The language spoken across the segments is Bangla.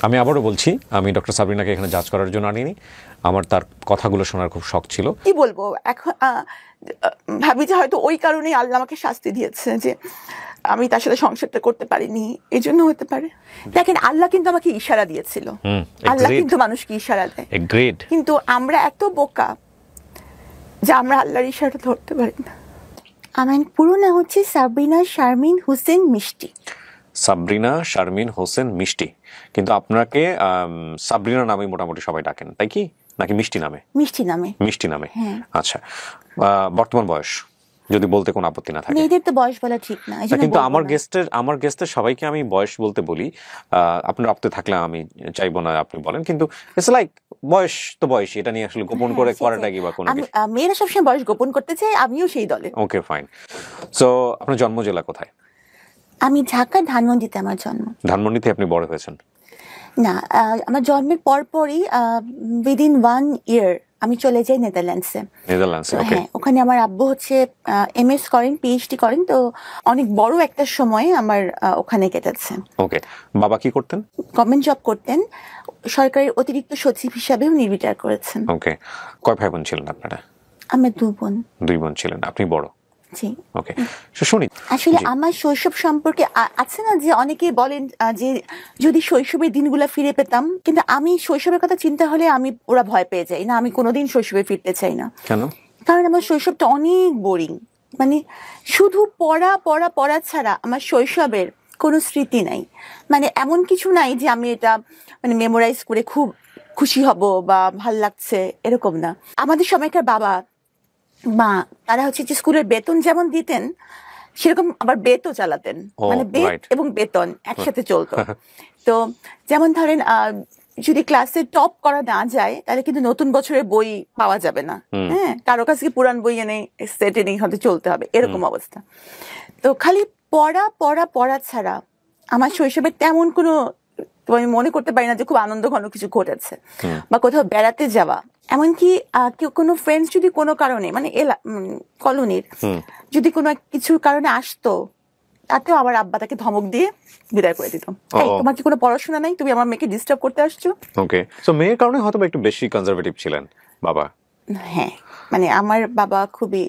আমি আবারও বলছি, আমি ডক্টর সাবরিনাকে এখানে জাজ করার জন্য আনিনি। আমার তার কথাগুলো শোনার খুব শখ ছিল। কি বলবো এখন, ভাবি যে হয়তো ওই কারণেই আল্লাহ আমাকে শাস্তি দিয়েছে যে আমি তার সাথে সংসারটা করতে পারিনি, এই জন্য হতে পারে। দেখেন, আল্লাহ কিন্তু আমাকে ইশারা দিয়েছিল। আল্লাহ কিন্তু মানুষকে ইশারা দেয়, কিন্তু আমরা এত বোকা যে আমরা আল্লাহর ইশারাটা ধরতে পারি না। আমার পুরো নাম হচ্ছে সাবরিনা শারমিন হোসেন মিষ্টি। সাবরিনা শারমিন হোসেন মিষ্টি, কিন্তু আপনাকে সাবরিনা নামে মোটামুটি সবাই ডাকেন, তাই কি? নাকি মিষ্টি নামে? মিষ্টি নামে। মিষ্টি নামে, আচ্ছা। বর্তমান বয়স যদি বলতে কোনো আপত্তি না থাকে। মেয়েদের তো বয়স বলা ঠিক না, কিন্তু আমার গেস্টের সবাইকে আমি বয়স বলতে বলি। আপনার আপত্তি থাকলে আমি চাইবো না আপনি বলেন, কিন্তু ইটস লাইক বয়স তো বয়সই, এটা নিয়ে আসলে গোপন করে করাটা কি বা কোনো কিছু? মেয়েরা সবসময় বয়স গোপন করতে চায়, আমিও সেই দলে। ওকে, ফাইন। সো আপনার জন্ম জেলা কোথায়? আমি ঢাকা ধানমন্ডিতে আমার জন্ম। ধানমন্ডিতে আপনি বড় হয়েছেন? না, আমার জন্মের পরপরই উইদিন 1 ইয়ার আমি চলে যাই নেদারল্যান্ডসে। হ্যাঁ, ওখানে আমার আব্বু হচ্ছে এমএস করেন, পিএইচডি করেন, তো অনেক বড় একটা সময় আমার ওখানে কেটেছে। ওকে, বাবা কি করতেন? গভর্নমেন্ট জব করতেন, সরকারের অতিরিক্ত সচিব হিসাবেও রিটায়ার করেছেন। ওকে, কয় ভাই বোন ছিলেন আপনারা? আমরা 2 বোন। 2 বোন ছিলেন, আপনি বড়? জি। ওকে, শুনি। আসলে আমার শৈশব সম্পর্কে আছে না যে অনেকে বলেন যে যদি শৈশবের দিনগুলো ফিরে পেতাম, কিন্তু আমি শৈশবের কথা চিন্তা হলে ওরা ভয় পেয়ে যাই না, আমি কোনোদিন শৈশবে ফিরতে চাই না। কেন? কারণ আমার শৈশবটা অনেক বোরিং, মানে শুধু পড়া পড়া পড়া ছাড়া আমার শৈশবের কোনো স্মৃতি নাই। মানে এমন কিছু নাই যে আমি এটা মানে মেমোরাইজ করে খুব খুশি হব বা ভাল লাগছে, এরকম না। আমাদের সময়কার বাবা মা তারা হচ্ছে যে স্কুলের বেতন যেমন দিতেন, সেরকম আবার বেতও চালাতেন, মানে বেত এবং বেতন একসাথে চলতো। তো যেমন ধরেন যদি ক্লাসে টপ করা না যায়, তাহলে কিন্তু নতুন বছরের বই পাওয়া যাবে না। হ্যাঁ, কারো কাছে পুরান বই এনে সেট এনে হয়তো চলতে হবে, এরকম অবস্থা। তো খালি পড়া পড়া পড়া ছাড়া আমার শৈশবে তেমন কোনো আমি মনে করতে পারি না যে খুব আনন্দ ঘন কিছু ঘটেছে বা কোথাও বেড়াতে যাওয়া। এমনকি কেউ কোনো ফ্রেন্ডস যদি কোনো কারণে মানে কলোনির যদি কোনো কিছুর কারণে আসতো, তাতেও আমার আব্বা তাকে ধমক দিয়ে বিদায় করে দিত। তোমার কি কোনো পড়াশোনা নাই, তুমি আমার মেয়েকে ডিস্টার্ব করতে আসছো? ওকে, সো মেয়ের কারণে হয়তো একটু বেশি কনজারভেটিভ ছিলেন বাবা। হ্যাঁ, মানে আমার বাবা খুবই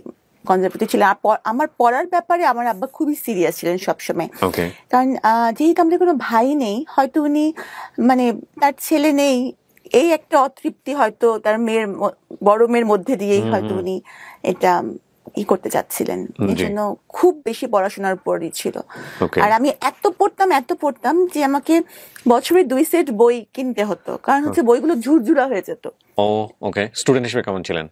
কনজারভেটিভ ছিলেন। আমার পড়ার ব্যাপারে আমার আব্বা খুবই সিরিয়াস ছিলেন সবসময়। কারণ যেহেতু আমাদের কোনো ভাই নেই, হয়তো উনি মানে তার ছেলে নেই এই একটা অতৃপ্তি হয়তো তার বড় মেয়ের মধ্যে দিয়েই হয়তো উনি এটা করতে চাচ্ছিলেন, এই জন্য খুব বেশি পড়াশোনার উপরই ছিল। আর আমি এত পড়তাম যে আমাকে বছরে 2 সেট বই কিনতে হতো, কারণ হচ্ছে বইগুলো ঝুরঝুরা হয়ে যেত। ওকে, স্টুডেন্ট হিসেবে কেমন ছিলেন?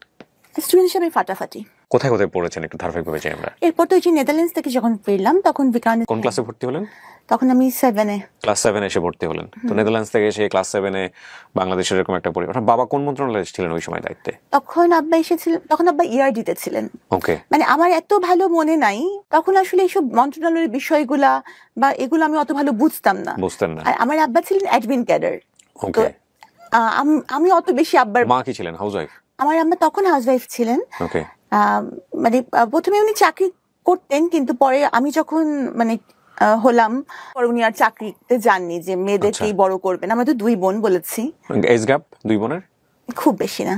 স্টুডেন্ট হিসেবে ফাটাফাটি। কোথায় কোথায় পড়েছেন একটু ধারাবাহিকভাবে চাই আমরা। এরপর তো নেদারল্যান্ডস থেকে যখন ফিরলাম তখন কোন ক্লাসে ভর্তি হলেন? তখন আমি 7-এ। ক্লাস 7 এসে ভর্তি হলেন। তো নেদারল্যান্ডস থেকে এসে ক্লাস 7-এ বাংলাদেশের এরকম একটা পরিবার। বাবা কোন মন্ত্রণালয়ে ছিলেন ওই সময় দায়িত্বে? তখন আব্বা এসেছিলেন, তখন আব্বা ইআরডিতে ছিলেন। ওকে, মানে আমার এত ভালো মনে নাই তখন আসলে এইসব মন্ত্রণালয়ের বিষয়গুলা বা এগুলো আমি অত ভালো বুঝতেন না। আর আমার আব্বা ছিলেন অ্যাডমিন ক্যাডার। ওকে, আমি অত বেশি আব্বার। মা কি ছিলেন? হাউসওয়াইফ? আমার আম্মা তখন হাউসওয়াইফ ছিলেন। ওকে, মানে প্রথমে উনি চাকরি করতেন, কিন্তু পরে আমি যখন মানে হলাম পরে উনি আর চাকরিতে যাননি, যে মেয়েদেরকেই বড় করবেন। আমরা তো 2 বোন বলেছি। এজ গ্যাপ 2 বোনের খুব বেশি না।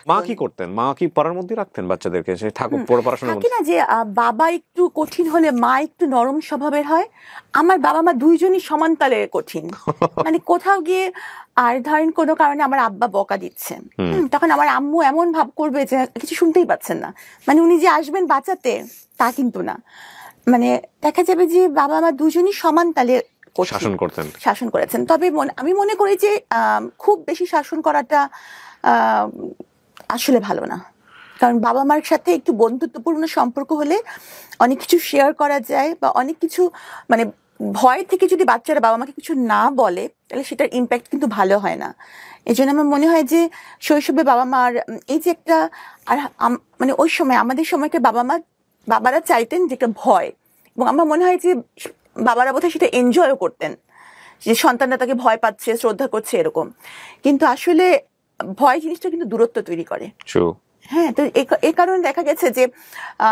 মা কি করতেন? মা কি পড়ার মধ্যে রাখতেন বাচ্চাদেরকে, সে থাকুক পড়াশোনা থাকে না যে বাবা একটু কঠিন হলে মা একটু নরম স্বভাবের হয়। আমার বাবা মা 2জনই সমান তালে কঠিন। মানে কোথাও গিয়ে আর ধরেন কোনো কারণে আমার আব্বা বকা দিচ্ছেন, তখন আমার আম্মু এমন ভাব করবে যে কিছু শুনতেই পাচ্ছেন না, মানে উনি যে আসবেন বাঁচাতে তা কিন্তু না। মানে দেখা যাবে যে বাবা মা 2জনই সমান তালে শাসন করেছেন। তবে আমি মনে করি যে খুব বেশি শাসন করাটা আসলে ভালো না, কারণ বাবা মার সাথে একটু বন্ধুত্বপূর্ণ সম্পর্ক হলে অনেক কিছু শেয়ার করা যায়, বা অনেক কিছু মানে ভয় থেকে যদি বাচ্চারা বাবা মাকে কিছু না বলে তাহলে সেটার ইম্প্যাক্ট কিন্তু ভালো হয় না। এই জন্য আমার মনে হয় যে শৈশবে বাবা মার এই যে একটা, আর মানে ওই সময় আমাদের সময়কে বাবারা চাইতেন যে একটা ভয়, এবং আমার মনে হয় যে বাবারা বোধহয় সেটা এনজয়ও করতেন, যে সন্তানরা তাকে ভয় পাচ্ছে, শ্রদ্ধা করছে, এরকম। কিন্তু আসলে ভয় জিনিসটা কিন্তু দূরত্ব তৈরি করে। হ্যাঁ, তো এই কারণে দেখা গেছে যে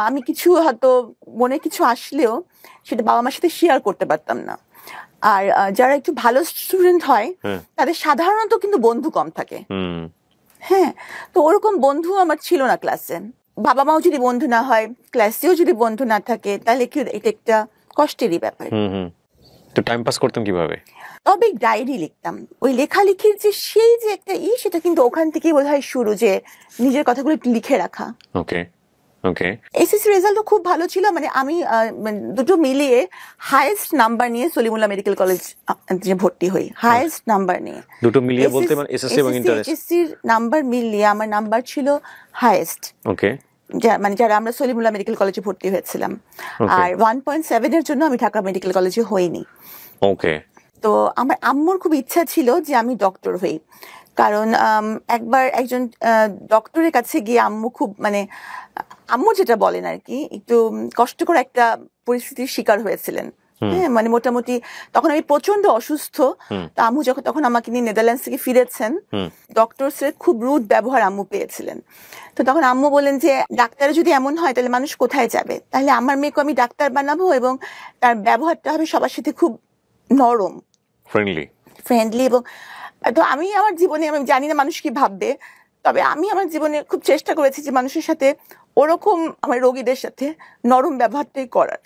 আমি কিছু হয়তো মনে কিছু আসলেও সেটা বাবা মার সাথে শেয়ার করতে পারতাম না। আর যারা একটু ভালো স্টুডেন্ট হয় হ্যাঁ। তাদের সাধারণত কিন্তু বন্ধু কম থাকে। হুম হ্যাঁ, তো ওরকম বন্ধু আমার ছিল না ক্লাসে। বাবা মাও যদি বন্ধু না হয়, ক্লাসেও যদি বন্ধু না থাকে, তাহলে কি এটা একটা কষ্টেরই ব্যাপার। হুম হুম। তো টাইম পাস করতেন কিভাবে? তবে ডায়েরি লিখতাম। ওই লেখালেখির যে সেই যে একটা সেটা কিন্তু ওখান থেকেই বোধহয় শুরু, যে নিজের কথাগুলো একটু লিখে রাখা। ওকে ওকে। এসএসসি রেজাল্টও খুব ভালো ছিল, মানে আমি মানে দুটো মিলিয়ে হাইয়েস্ট নাম্বার নিয়ে সলিমুল্লাহ মেডিকেল কলেজ ভর্তি হই, হাইয়েস্ট নাম্বার নিয়ে। দুটো মিলিয়ে বলতে মানে এসএসসি এবং ইন্টার? এসএসসির নাম্বার মিলিয়ে আমার নাম্বার ছিল হাইয়েস্ট। ওকে। মানে যারা আমরা সলিমুল্লাহ মেডিকেল কলেজে ভর্তি হয়েছিলাম। Okay. আর 1.7 এর জন্য আমি ঢাকা মেডিকেল কলেজে হইনি। ওকে। তো আমার আম্মুর খুব ইচ্ছা ছিল যে আমি ডক্টর হই, কারণ একবার একজন ডক্টরের কাছে গিয়ে আম্মু খুব মানে আম্মু যেটা বলেন আর কি, একটু কষ্টকর একটা পরিস্থিতির শিকার হয়েছিলেন। হ্যাঁ, মানে মোটামুটি তখন আমি প্রচন্ড অসুস্থ। তো আম্মু তখন আমাকে নিয়ে নেদারল্যান্ডস থেকে ফিরেছেন, ডক্টরসের খুব রুড ব্যবহার আম্মু পেয়েছিলেন। তো তখন আম্মু বলেন যে ডাক্তার যদি এমন হয় তাহলে মানুষ কোথায় যাবে, তাহলে আমার মেয়েকে আমি ডাক্তার বানাবো এবং তার ব্যবহারটা হবে সবার সাথে খুব নরম, ফ্রেন্ডলি। এবং তো আমি আমার জীবনে, আমি জানি না মানুষ কি ভাববে, তবে আমি আমার জীবনে খুব চেষ্টা করেছি যে মানুষের সাথে ওরকম, আমার রোগীদের সাথে নরম ব্যবহারটাই করার।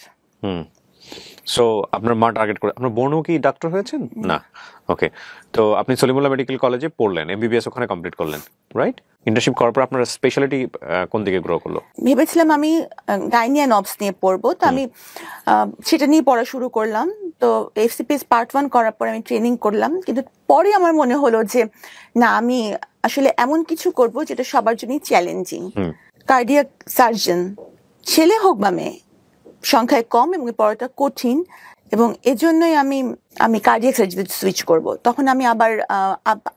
সো আপনার মা টার্গেট করে, আপনার বোনও কি ডাক্তার হয়েছেন? না। ওকে। তো আপনি সলিমুল্লাহ মেডিকেল কলেজে পড়লেন, এমবিবিএস ওখানে কমপ্লিট করলেন, রাইট? ইন্টার্নশিপ করার পর আপনার স্পেশালিটি কোন দিকে গ্রো করলো? ভেবেছিলাম আমি গাইনি অ্যান্ড অবস নিয়ে পড়বো, তো আমি সেটা নিয়ে পড়া শুরু করলাম। তো এফসিপিএস পার্ট 1 করার পর আমি ট্রেনিং করলাম, কিন্তু পরে আমার মনে হলো যে না, আমি আসলে এমন কিছু করব যেটা সবার জন্যই চ্যালেঞ্জিং। কার্ডিয়াক সার্জন, ছেলে হোক বা মেয়ে, সংখ্যায় কম এবং পড়াটা কঠিন, এবং এজন্যই আমি কার্ডিয়াক সার্জারিতে সুইচ করব। তখন আমি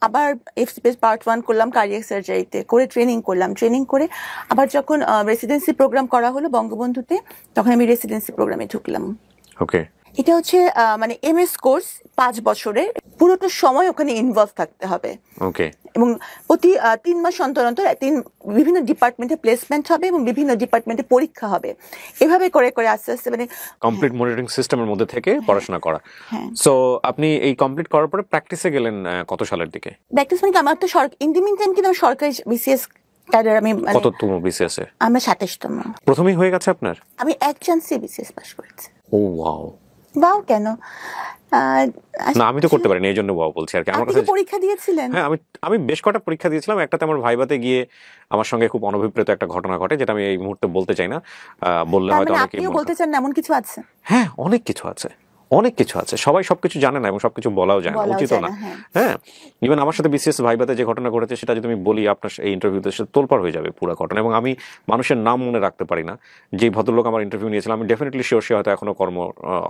আবার এফসিপিএস পার্ট 1 করলাম, কার্ডিয়াক সার্জারিতে করে ট্রেনিং করলাম। ট্রেনিং করে আবার যখন রেসিডেন্সি প্রোগ্রাম করা হলো বঙ্গবন্ধুতে, তখন আমি রেসিডেন্সি প্রোগ্রামে ঢুকলাম। ওকে। এটা হচ্ছে মানে এমএস কোর্স, 5 বছরের, পুরোটা সময় ওখানে ইনভলভ থাকতে হবে। ওকে। এবং প্রতি 3 মাস অন্তর অন্তর বিভিন্ন ডিপার্টমেন্টে প্লেসমেন্ট হবে এবং বিভিন্ন ডিপার্টমেন্টে পরীক্ষা হবে। এভাবে করে করে আস্তে আস্তে মানে কমপ্লিট মনিটরিং সিস্টেমের মধ্যে থেকে পড়াশোনা করা। সো আপনি এই কমপ্লিট করার পরে প্র্যাকটিসে গেলেন কত সালের দিকে? প্র্যাকটিস মানে আমার তো ইন দি মিন টাইম কিন্তু আমি সরকারি বিসিএস ক্যাডার। আমি কততম বিসিএস এ? আমরা 27তম। প্রথমেই হয়ে গেছে আপনার? আমি এক চান্সে বিসিএস পাস করেছি। ও ওয়াও। বাও কেন? না, আমি তো করতে পারিনি, এই জন্য ওয়াও বলছি আর কি। আমার কাছে পরীক্ষা দিয়েছিলেন? হ্যাঁ, আমি বেশ কটা পরীক্ষা দিয়েছিলাম। একটাতে আমার ভাইভাতে গিয়ে আমার সঙ্গে খুব অনভিপ্রেত একটা ঘটনা ঘটে, যেটা আমি এই মুহূর্তে বলতে চাই না। বললে হয়তো অনেকে আপনিও বলতে চান না এমন কিছু আছে? হ্যাঁ, অনেক কিছু আছে, অনেক কিছু আছে। সবাই সবকিছু জানে না এবং সবকিছু বলাও যায় না, উচিত না। হ্যাঁ, ইভেন আমার সাথে বিসিএস ভাইভাতে যে ঘটনা ঘটেছে সেটা যদি আমি বলি আপনার এই ইন্টারভিউতে, সেটা তোলপাড় হয়ে যাবে পুরো ঘটনা। এবং আমি মানুষের নাম মনে রাখতে পারি না। যে ভদ্রলোক আমার ইন্টারভিউ নিয়েছিলাম, আমি ডেফিনেটলি শিওর সে হয়তো এখনো কর্ম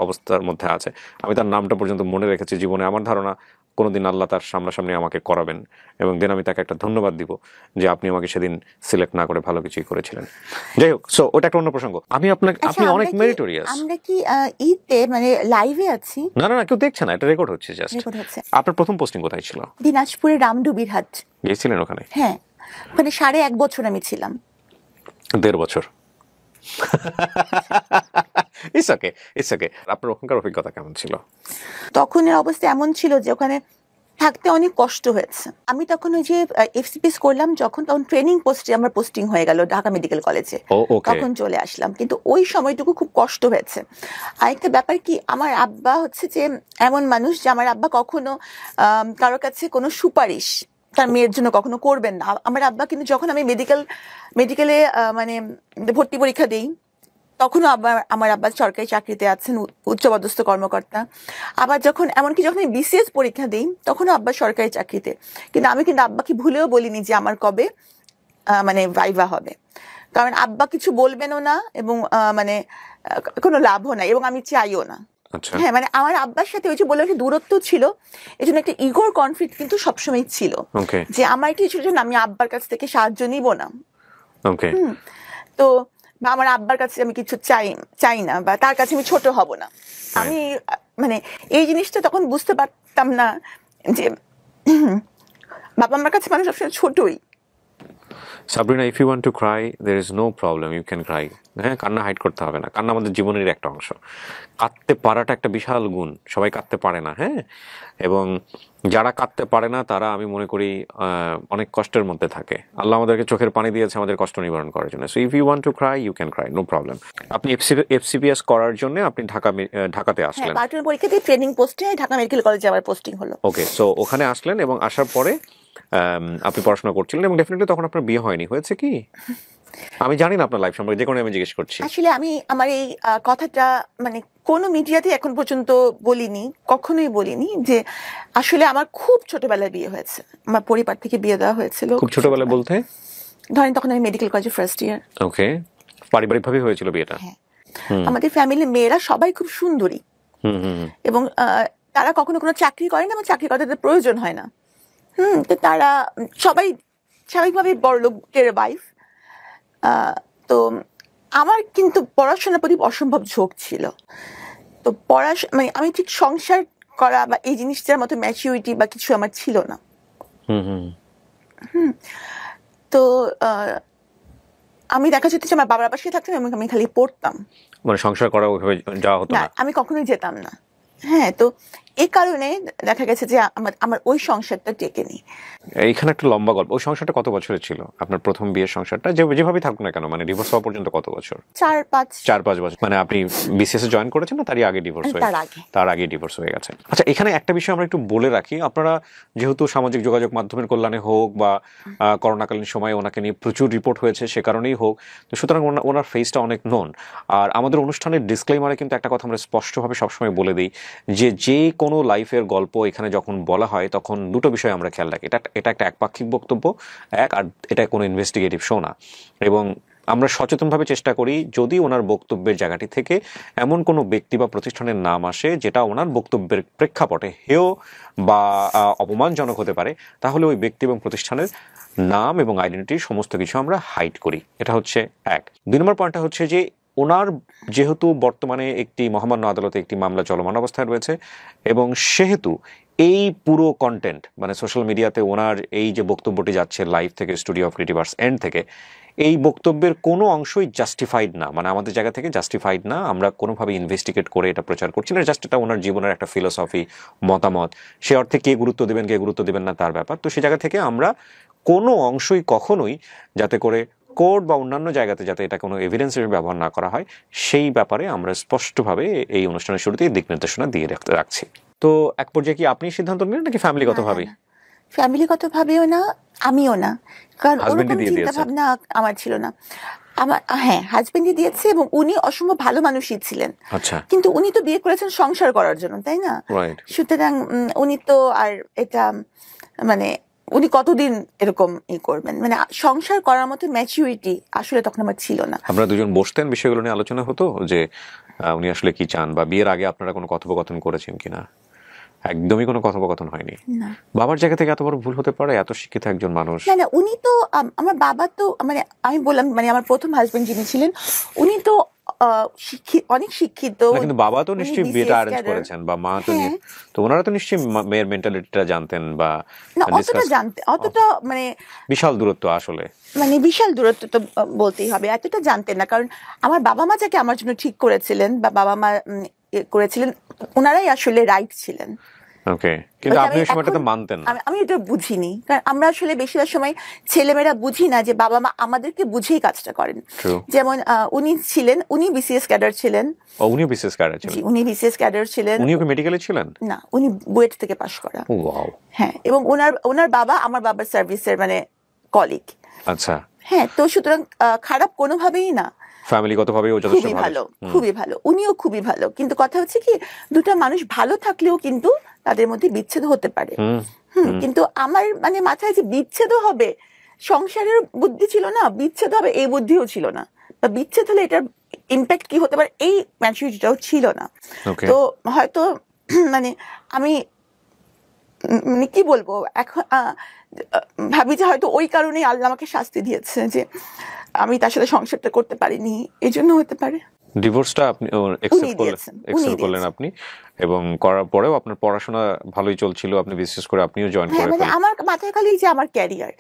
অবস্থার মধ্যে আছে। আমি তার নামটা পর্যন্ত মনে রেখেছি জীবনে। আমার ধারণা কোনোদিন আল্লাহ তার সামনাসামনি আমাকে করাবেন, এবং দেন আমি তাকে একটা ধন্যবাদ দিব যে আপনি আমাকে সেদিন সিলেক্ট না করে ভালো কিছুই করেছিলেন। যাই হোক, সো ওটা একটা অন্য প্রসঙ্গ। আপনি অনেক মেরিটোরিয়াস। আমরা কি ঈদে মানে লাইভে আছি? না না না, কেউ দেখছে না, এটা রেকর্ড হচ্ছে জাস্ট। আপনার প্রথম পোস্টিং কোথায় ছিল? দিনাজপুরের রামডুবির হাট। গিয়েছিলেন ওখানে? হ্যাঁ, ওখানে 1.5 বছর আমি ছিলাম। 1.5 বছর। It's okay. আপনার ওখানকার অভিজ্ঞতা কেমন ছিল? তখনের অবস্থা এমন ছিল যে ওখানে থাকতে অনেক কষ্ট হয়েছে। আমি তখন ওই যে এফসিপিএস করলাম তখন ট্রেনিং পোস্টে আমার পোস্টিং হয়ে গেল ঢাকা মেডিকেল কলেজে, তখন চলে আসলাম। কিন্তু ওই সময়টুকু খুব কষ্ট হয়েছে। আরেকটা ব্যাপার কি, আমার আব্বা হচ্ছে যে এমন মানুষ যে আমার আব্বা কখনো কারোর কাছে কোনো সুপারিশ তার মেয়ের জন্য কখনো করবেন না। আমার আব্বা কিন্তু যখন আমি মেডিকেলে মানে ভর্তি পরীক্ষা দিই, তখনও আমার আব্বা সরকারি চাকরিতে আছেন, উচ্চপদস্থ কর্মকর্তা। আবার যখন আমি বিসিএস পরীক্ষা দিই, তখনও আব্বা সরকারি চাকরিতে। কিন্তু আমি আব্বাকে ভুলেও বলিনি যে আমার কবে মানে ভাইভা হবে, কারণ আব্বা কিছু বলবেনও না এবং মানে কোনো লাভও নাই, এবং আমি চাইও না। হ্যাঁ, মানে আমার আব্বার সাথে ওই যে বলে দূরত্ব ছিল, এই জন্য একটা ইগোর কনফ্লিক্ট কিন্তু সবসময় ছিল যে আমার কিছু জন্য আমি আব্বার কাছ থেকে সাহায্য নিব না। তো আমার আব্বার কাছে আমি কিছু চাই না, বা তার কাছে আমি ছোট হব না। আমি মানে এই জিনিসটা তখন বুঝতে পারতাম না যে বাবা আমার কাছে মানুষ সবসময় ছোটই। Sabrina, if you want to cry there is no problem, you can cry. হ্যাঁ, কান্না হাইড করতে হবে না, কান্না আমাদের জীবনের একটা অংশ। কাঁদতে পারাটা একটা বিশাল গুণ, সবাই কাঁদতে পারে না। হ্যাঁ, এবং যারা কাঁদতে পারে না তারা আমি মনে করি অনেক কষ্টের মধ্যে থাকে। আল্লাহ আমাদেরকে চোখের পানি দিয়েছে আমাদের কষ্ট নিবারণ করার জন্য। So if you want to cry you can cry, no problem. আপনি FCPS করার জন্য আপনি ঢাকাতে আসলেন। পার্টনার পরীক্ষা দিয়ে ট্রেনিং পোস্টে ঢাকা মেডিকেল কলেজে আবার পোস্টিং হলো। ওকে, সো ওখানে আসলেন এবং আসার পরে আপনি পড়াশোনা করছিলেন এবং ডেফিনেটলি তখন আপনার বিয়ে হয়নি, হয়েছে কি? আমি জানি না আপনার লাইফ সম্পর্কে, যে কোনো আমি জিজ্ঞেস করছি। আসলে আমি আমার এই কথাটা মানে কোনো মিডিয়াতে এখন পর্যন্ত বলিনি, কখনোই বলিনি যে আসলে আমার খুব ছোটবেলায় বিয়ে হয়েছে। আমার পরিবার থেকে বিয়ে দেওয়া হয়েছিল। খুব ছোটবেলায় বলতে ধরেন তখন আমি মেডিকেল কলেজে ফার্স্ট ইয়ার। ওকে, পারিবারিকভাবে হয়েছিল বিয়েটা? হ্যাঁ, আমাদের ফ্যামিলির মেয়েরা সবাই খুব সুন্দরী এবং তারা কখনো কোনো চাকরি করে না এবং চাকরি করতে তাদের প্রয়োজন হয় না। তো তারা সবাই স্বাভাবিকভাবে বড় লোকের ওয়াইফ। তো আমার কিন্তু পড়াশোনার প্রতি অসম্ভব ঝোঁক ছিল। তো মানে আমি ঠিক সংসার করা বা এই জিনিসটার মতো ম্যাচিউরিটি বা কিছু আমার ছিল না। তো আমি দেখা যেত যে আমার বাবার পাশে থাকতাম এবং আমি খালি পড়তাম, মানে সংসার করা ওইভাবে যাওয়া হতো না, আমি কখনোই যেতাম না। হ্যাঁ, তো এই কারণে দেখা গেছে যে আমার ওই সংসারটা টেকেনি। এইখানে একটা লম্বা গল্প। ওই সংসারটা কত বছরের ছিল আপনার প্রথম বিয়ের সংসারটা? যেভাবে থাকুক না কেন, মানে ডিভোর্স হওয়া পর্যন্ত কত বছর? 4-5 বছর। মানে আপনি BCS এ জয়েন করেছেন না তারই আগে ডিভোর্স হয়ে? তার আগে ডিভোর্স হয়ে গেছে। আচ্ছা, এখানে একটা বিষয় আমরা একটু বলে রাখি। আপনারা যেহেতু সামাজিক যোগাযোগ মাধ্যমের কল্যাণে হোক বা করোনাকালীন সময়ে ওনাকে নিয়ে প্রচুর রিপোর্ট হয়েছে সে কারণেই হোক, তো সুতরাং ওনার ফেসটা অনেক নোন। আর আমাদের অনুষ্ঠানের ডিসক্লেইমারে কিন্তু একটা কথা আমরা স্পষ্টভাবে সবসময় বলে দিই যে কোনো লাইফের গল্প এখানে যখন বলা হয় তখন দুটো বিষয় আমরা খেয়াল রাখি। এটা একটা একপাক্ষিক বক্তব্য, আর এটা কোনো ইনভেস্টিগেটিভ শো না। এবং আমরা সচেতনভাবে চেষ্টা করি যদি ওনার বক্তব্যের জায়গাটি থেকে এমন কোনো ব্যক্তি বা প্রতিষ্ঠানের নাম আসে যেটা ওনার বক্তব্যের প্রেক্ষাপটে হেয় বা অপমানজনক হতে পারে, তাহলে ওই ব্যক্তি এবং প্রতিষ্ঠানের নাম এবং আইডেন্টিটি সমস্ত কিছু আমরা হাইড করি। এটা হচ্ছে এক। 2 নম্বর পয়েন্টটা হচ্ছে যে ওনার যেহেতু বর্তমানে একটি মহামান্য আদালতে একটি মামলা চলমান অবস্থায় রয়েছে এবং সেহেতু এই পুরো কন্টেন্ট মানে সোশ্যাল মিডিয়াতে ওনার এই যে বক্তব্যটি যাচ্ছে লাইভ থেকে studio of creative arts and থেকে, এই বক্তব্যের কোনো অংশই জাস্টিফাইড না, মানে আমাদের জায়গা থেকে জাস্টিফাইড না। আমরা কোনোভাবে ইনভেস্টিগেট করে এটা প্রচার করছি না, জাস্ট এটা ওনার জীবনের একটা ফিলোসফি, মতামত। সে অর্থে কে গুরুত্ব দেবেন কে গুরুত্ব দেবেন না তার ব্যাপার। তো সে জায়গা থেকে আমরা কোনো অংশই কখনোই যাতে করে কোর্ট বা অন্যান্য জায়গাতে যাতে এটা কোনো এভিডেন্স হিসেবে ব্যবহার না করা হয় সেই ব্যাপারে আমরা স্পষ্টভাবে এই অনুষ্ঠানের শুরুতেই দিক নির্দেশনা দিয়ে রাখছি। তো এক পর্যায়ে কি আপনি সিদ্ধান্ত নিলেন নাকি ফ্যামিলিগতভাবে? ফ্যামিলিগতভাবেও না, আমিও না, কারণ ওরকম চিন্তা ভাবনা আমার ছিল না। আমার হাজবেন্ডই দিয়েছে এবং উনি অসম্ভব ভালো মানুষই ছিলেন। আচ্ছা, কিন্তু উনি তো বিয়ে করেছেন সংসার করার জন্য, তাই না? সুতরাং উনি তো আর এটা মানে উনি কতদিন এরকম করবেন, মানে সংসার করার মতো ম্যাচুরিটি আসলে তখন আমার ছিল না। আপনারা দুজন বসতেন, বিষয়গুলো নিয়ে আলোচনা হতো যে উনি আসলে কি চান, বা বিয়ের আগে আপনারা কোনো কথোপকথন করেছেন কিনা? একদমই কোনো কথোপকথন হয়নি। বাবার জায়গা থেকে এত বড় ভুল হতে পারে? এত শিক্ষিত একজন মানুষ। না, উনি তো আমার বাবা তো মানে আমি বললাম মানে আমার প্রথম হাজবেন্ড যিনি ছিলেন উনি তো অনেক শিক্ষিত, কিন্তু বাবা তো নিশ্চয়ই বিয়েটা অ্যারেঞ্জ করেছেন বা মা তো, তো ওনারা তো নিশ্চয়ই মেয়ের মেন্টালিটিটা জানতেন বা অতটা মানে বিশাল দূরত্ব, আসলে মানে বিশাল দূরত্ব তো বলতেই হবে, এতটা জানতেন না। কারণ আমার বাবা মা যাকে আমার জন্য ঠিক করেছিলেন বা বাবা মা করেছিলেন ওনারাই আসলে রাইট ছিলেন। ওকে, কিন্তু আপনি ওই সময়টাতে মানতেন না। আমি এটা বুঝিনি, কারণ আমরা আসলে বেশিরভাগ সময় ছেলেমেয়েরা বুঝি না যে বাবা মা আমাদেরকে বুঝেই কাজটা করেন। যেমন উনি ছিলেন, উনি BCS ক্যাডার ছিলেন। উনি BCS ক্যাডার ছিলেন? উনি BCS ক্যাডার ছিলেন। উনি কি মেডিকেলে ছিলেন? না, উনি বুয়েট থেকে পাশ করা। ওয়াও। হ্যাঁ, এবং ওনার বাবা আমার বাবার সার্ভিসের মানে কলিগ। আচ্ছা। হ্যাঁ, তো সুতরাং খারাপ কোনোভাবেই না, ফ্যামিলিগতভাবেও যথেষ্ট ভালো, খুবই ভালো, উনিও খুবই ভালো। কিন্তু কথা হচ্ছে কি দুটা মানুষ ভালো থাকলেও কিন্তু তাদের মধ্যে বিচ্ছেদ হতে পারে। কিন্তু আমার মানে মাথায় যে বিচ্ছেদও হবে সংসারের বুদ্ধি ছিল না, বিচ্ছেদ হবে এই বুদ্ধিও ছিল না, বা বিচ্ছেদ হলে এটার ইম্প্যাক্ট কি হতে পারে এই ম্যাচুরিটিটাও ছিল না। তো হয়তো মানে আমি মানে কি বলবো, এখন ভাবি যে হয়তো ওই কারণেই আল্লাহ আমাকে শাস্তি দিয়েছে যে আমি তার সাথে সংসারটা করতে পারিনি, এই জন্য হতে পারে। ডিভোর্সটা আপনি একসেপ্ট করলেন আপনি, এবং করার পরেও আপনার পড়াশোনা ভালোই চলছিল, আপনি বিশেষ করে আপনিও জয়েন করে মানে আমার মাথায় খালি যে আমার ক্যারিয়ার,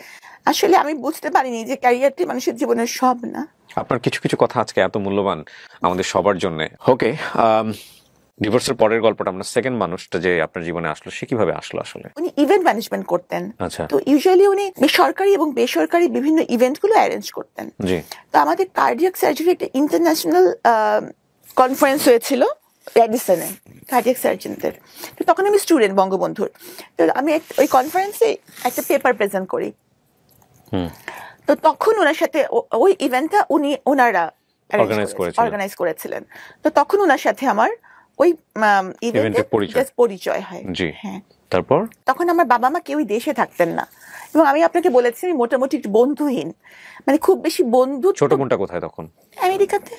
আসলে আমি বুঝতে পারিনি যে ক্যারিয়ারটি মানুষের জীবনের সব না। আপনার কিছু কিছু কথা আজকে এত মূল্যবান আমাদের সবার জন্য। ওকে, ডিভোর্সের পরের গল্পটা, আমরা সেকেন্ড মানুষটা যে আপনার জীবনে আসলো, সে কিভাবে আসলো আসলে? উনি ইভেন্ট ম্যানেজমেন্ট করতেন। আচ্ছা। তো ইউজুয়ালি উনি সরকারি এবং বেসরকারি বিভিন্ন ইভেন্ট গুলো অ্যারেঞ্জ করতেন। জি। তো আমাদের কার্ডিয়াক সার্জারি একটা ইন্টারন্যাশনাল কনফারেন্স হয়েছিল রেডিসনে কার্ডিয়াক সার্জনদের। তো তখন আমি স্টুডেন্ট বঙ্গবন্ধুর। তো আমি ওই কনফারেন্সে একটা পেপার প্রেজেন্ট করি। তো তখন ওনার সাথে ওই ইভেন্টটা ওনারা অর্গানাইজ করেছিলেন। তো তখন ওনার সাথে আমার ওই ইভেন্টে পরিচয় হয়। হ্যাঁ। তারপর তখন আমার বাবা মা কেউই দেশে থাকতেন না, এবং আমি আপনাকে বলেছি মোটামুটি বন্ধুহীন, মানে খুব বেশি বন্ধু। ছোট বোনটা কোথায় তখন? আমেরিকাতে।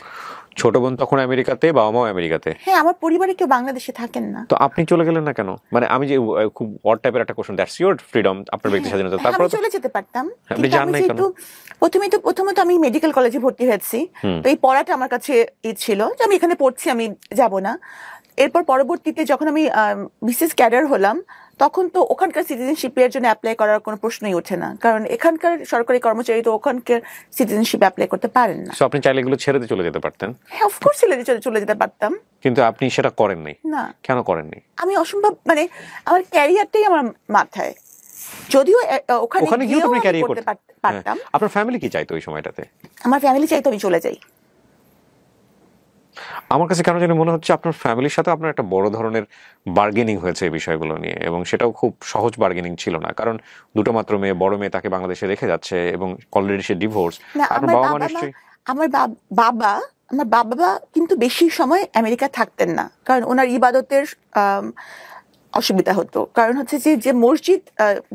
ছোট বোন তখন আমেরিকাতে, বাবা মাও আমেরিকাতে? হ্যাঁ, আমার পরিবারে কেউ বাংলাদেশে থাকেন না। তো আপনি চলে গেলেন না কেন? মানে আমি যে খুব অড টাইপের একটা কোশ্চেন, দ্যাটস ইওর ফ্রিডম, আপনার ব্যক্তি স্বাধীনতা। তারপর চলে যেতে পারতাম, আপনি জান নাই কেন? প্রথমত আমি মেডিকেল কলেজে ভর্তি হয়েছি, তো এই পড়াটা আমার কাছে ছিল যে আমি এখানে পড়ছি, আমি যাব না। এরপর পরবর্তীতে যখন আমি বিসিএস ক্যাডার হলাম, তখন তো ওখানকার সিটিজেনশিপের জন্য অ্যাপ্লাই করার কোনো প্রশ্নই ওঠে না, কারণ এখানকার সরকারি কর্মচারী তো ওখানকার সিটিজেনশিপ অ্যাপ্লাই করতে পারেন না। সো আপনি চাইলে এগুলো ছেড়ে দিয়ে চলে যেতে পারতেন? হ্যাঁ, অফকোর্স চলে যেতে পারতাম, কিন্তু আপনি সেটা করেননি। না। কেন করেননি? আমি অসম্ভব, মানে আমার ক্যারিয়ারটাই আমার মাথায়, যদিও ওখানে গিয়েও আমি ক্যারিয়ার করতে পারতাম। আপনার ফ্যামিলি কি চাইতো ওই সময়টাতে? আমার ফ্যামিলি চাইতো আমি চলে যাই। আমার কাছে কেন জানি মনে হচ্ছে আপনার ফ্যামিলির সাথে আপনার একটা বড় ধরনের বার্গেনিং হয়েছে এই বিষয়গুলো নিয়ে, এবং সেটাও খুব সহজ বার্গেনিং ছিল না, কারণ দুটো মাত্র মেয়ে, বড় মেয়ে তাকে বাংলাদেশে রেখে যাচ্ছে এবং অলরেডি সে ডিভোর্স। আমার বাবা কিন্তু বেশি সময় আমেরিকা থাকতেন না, কারণ ওনার ইবাদতের অসুবিধা হতো। কারণ হচ্ছে যে মসজিদ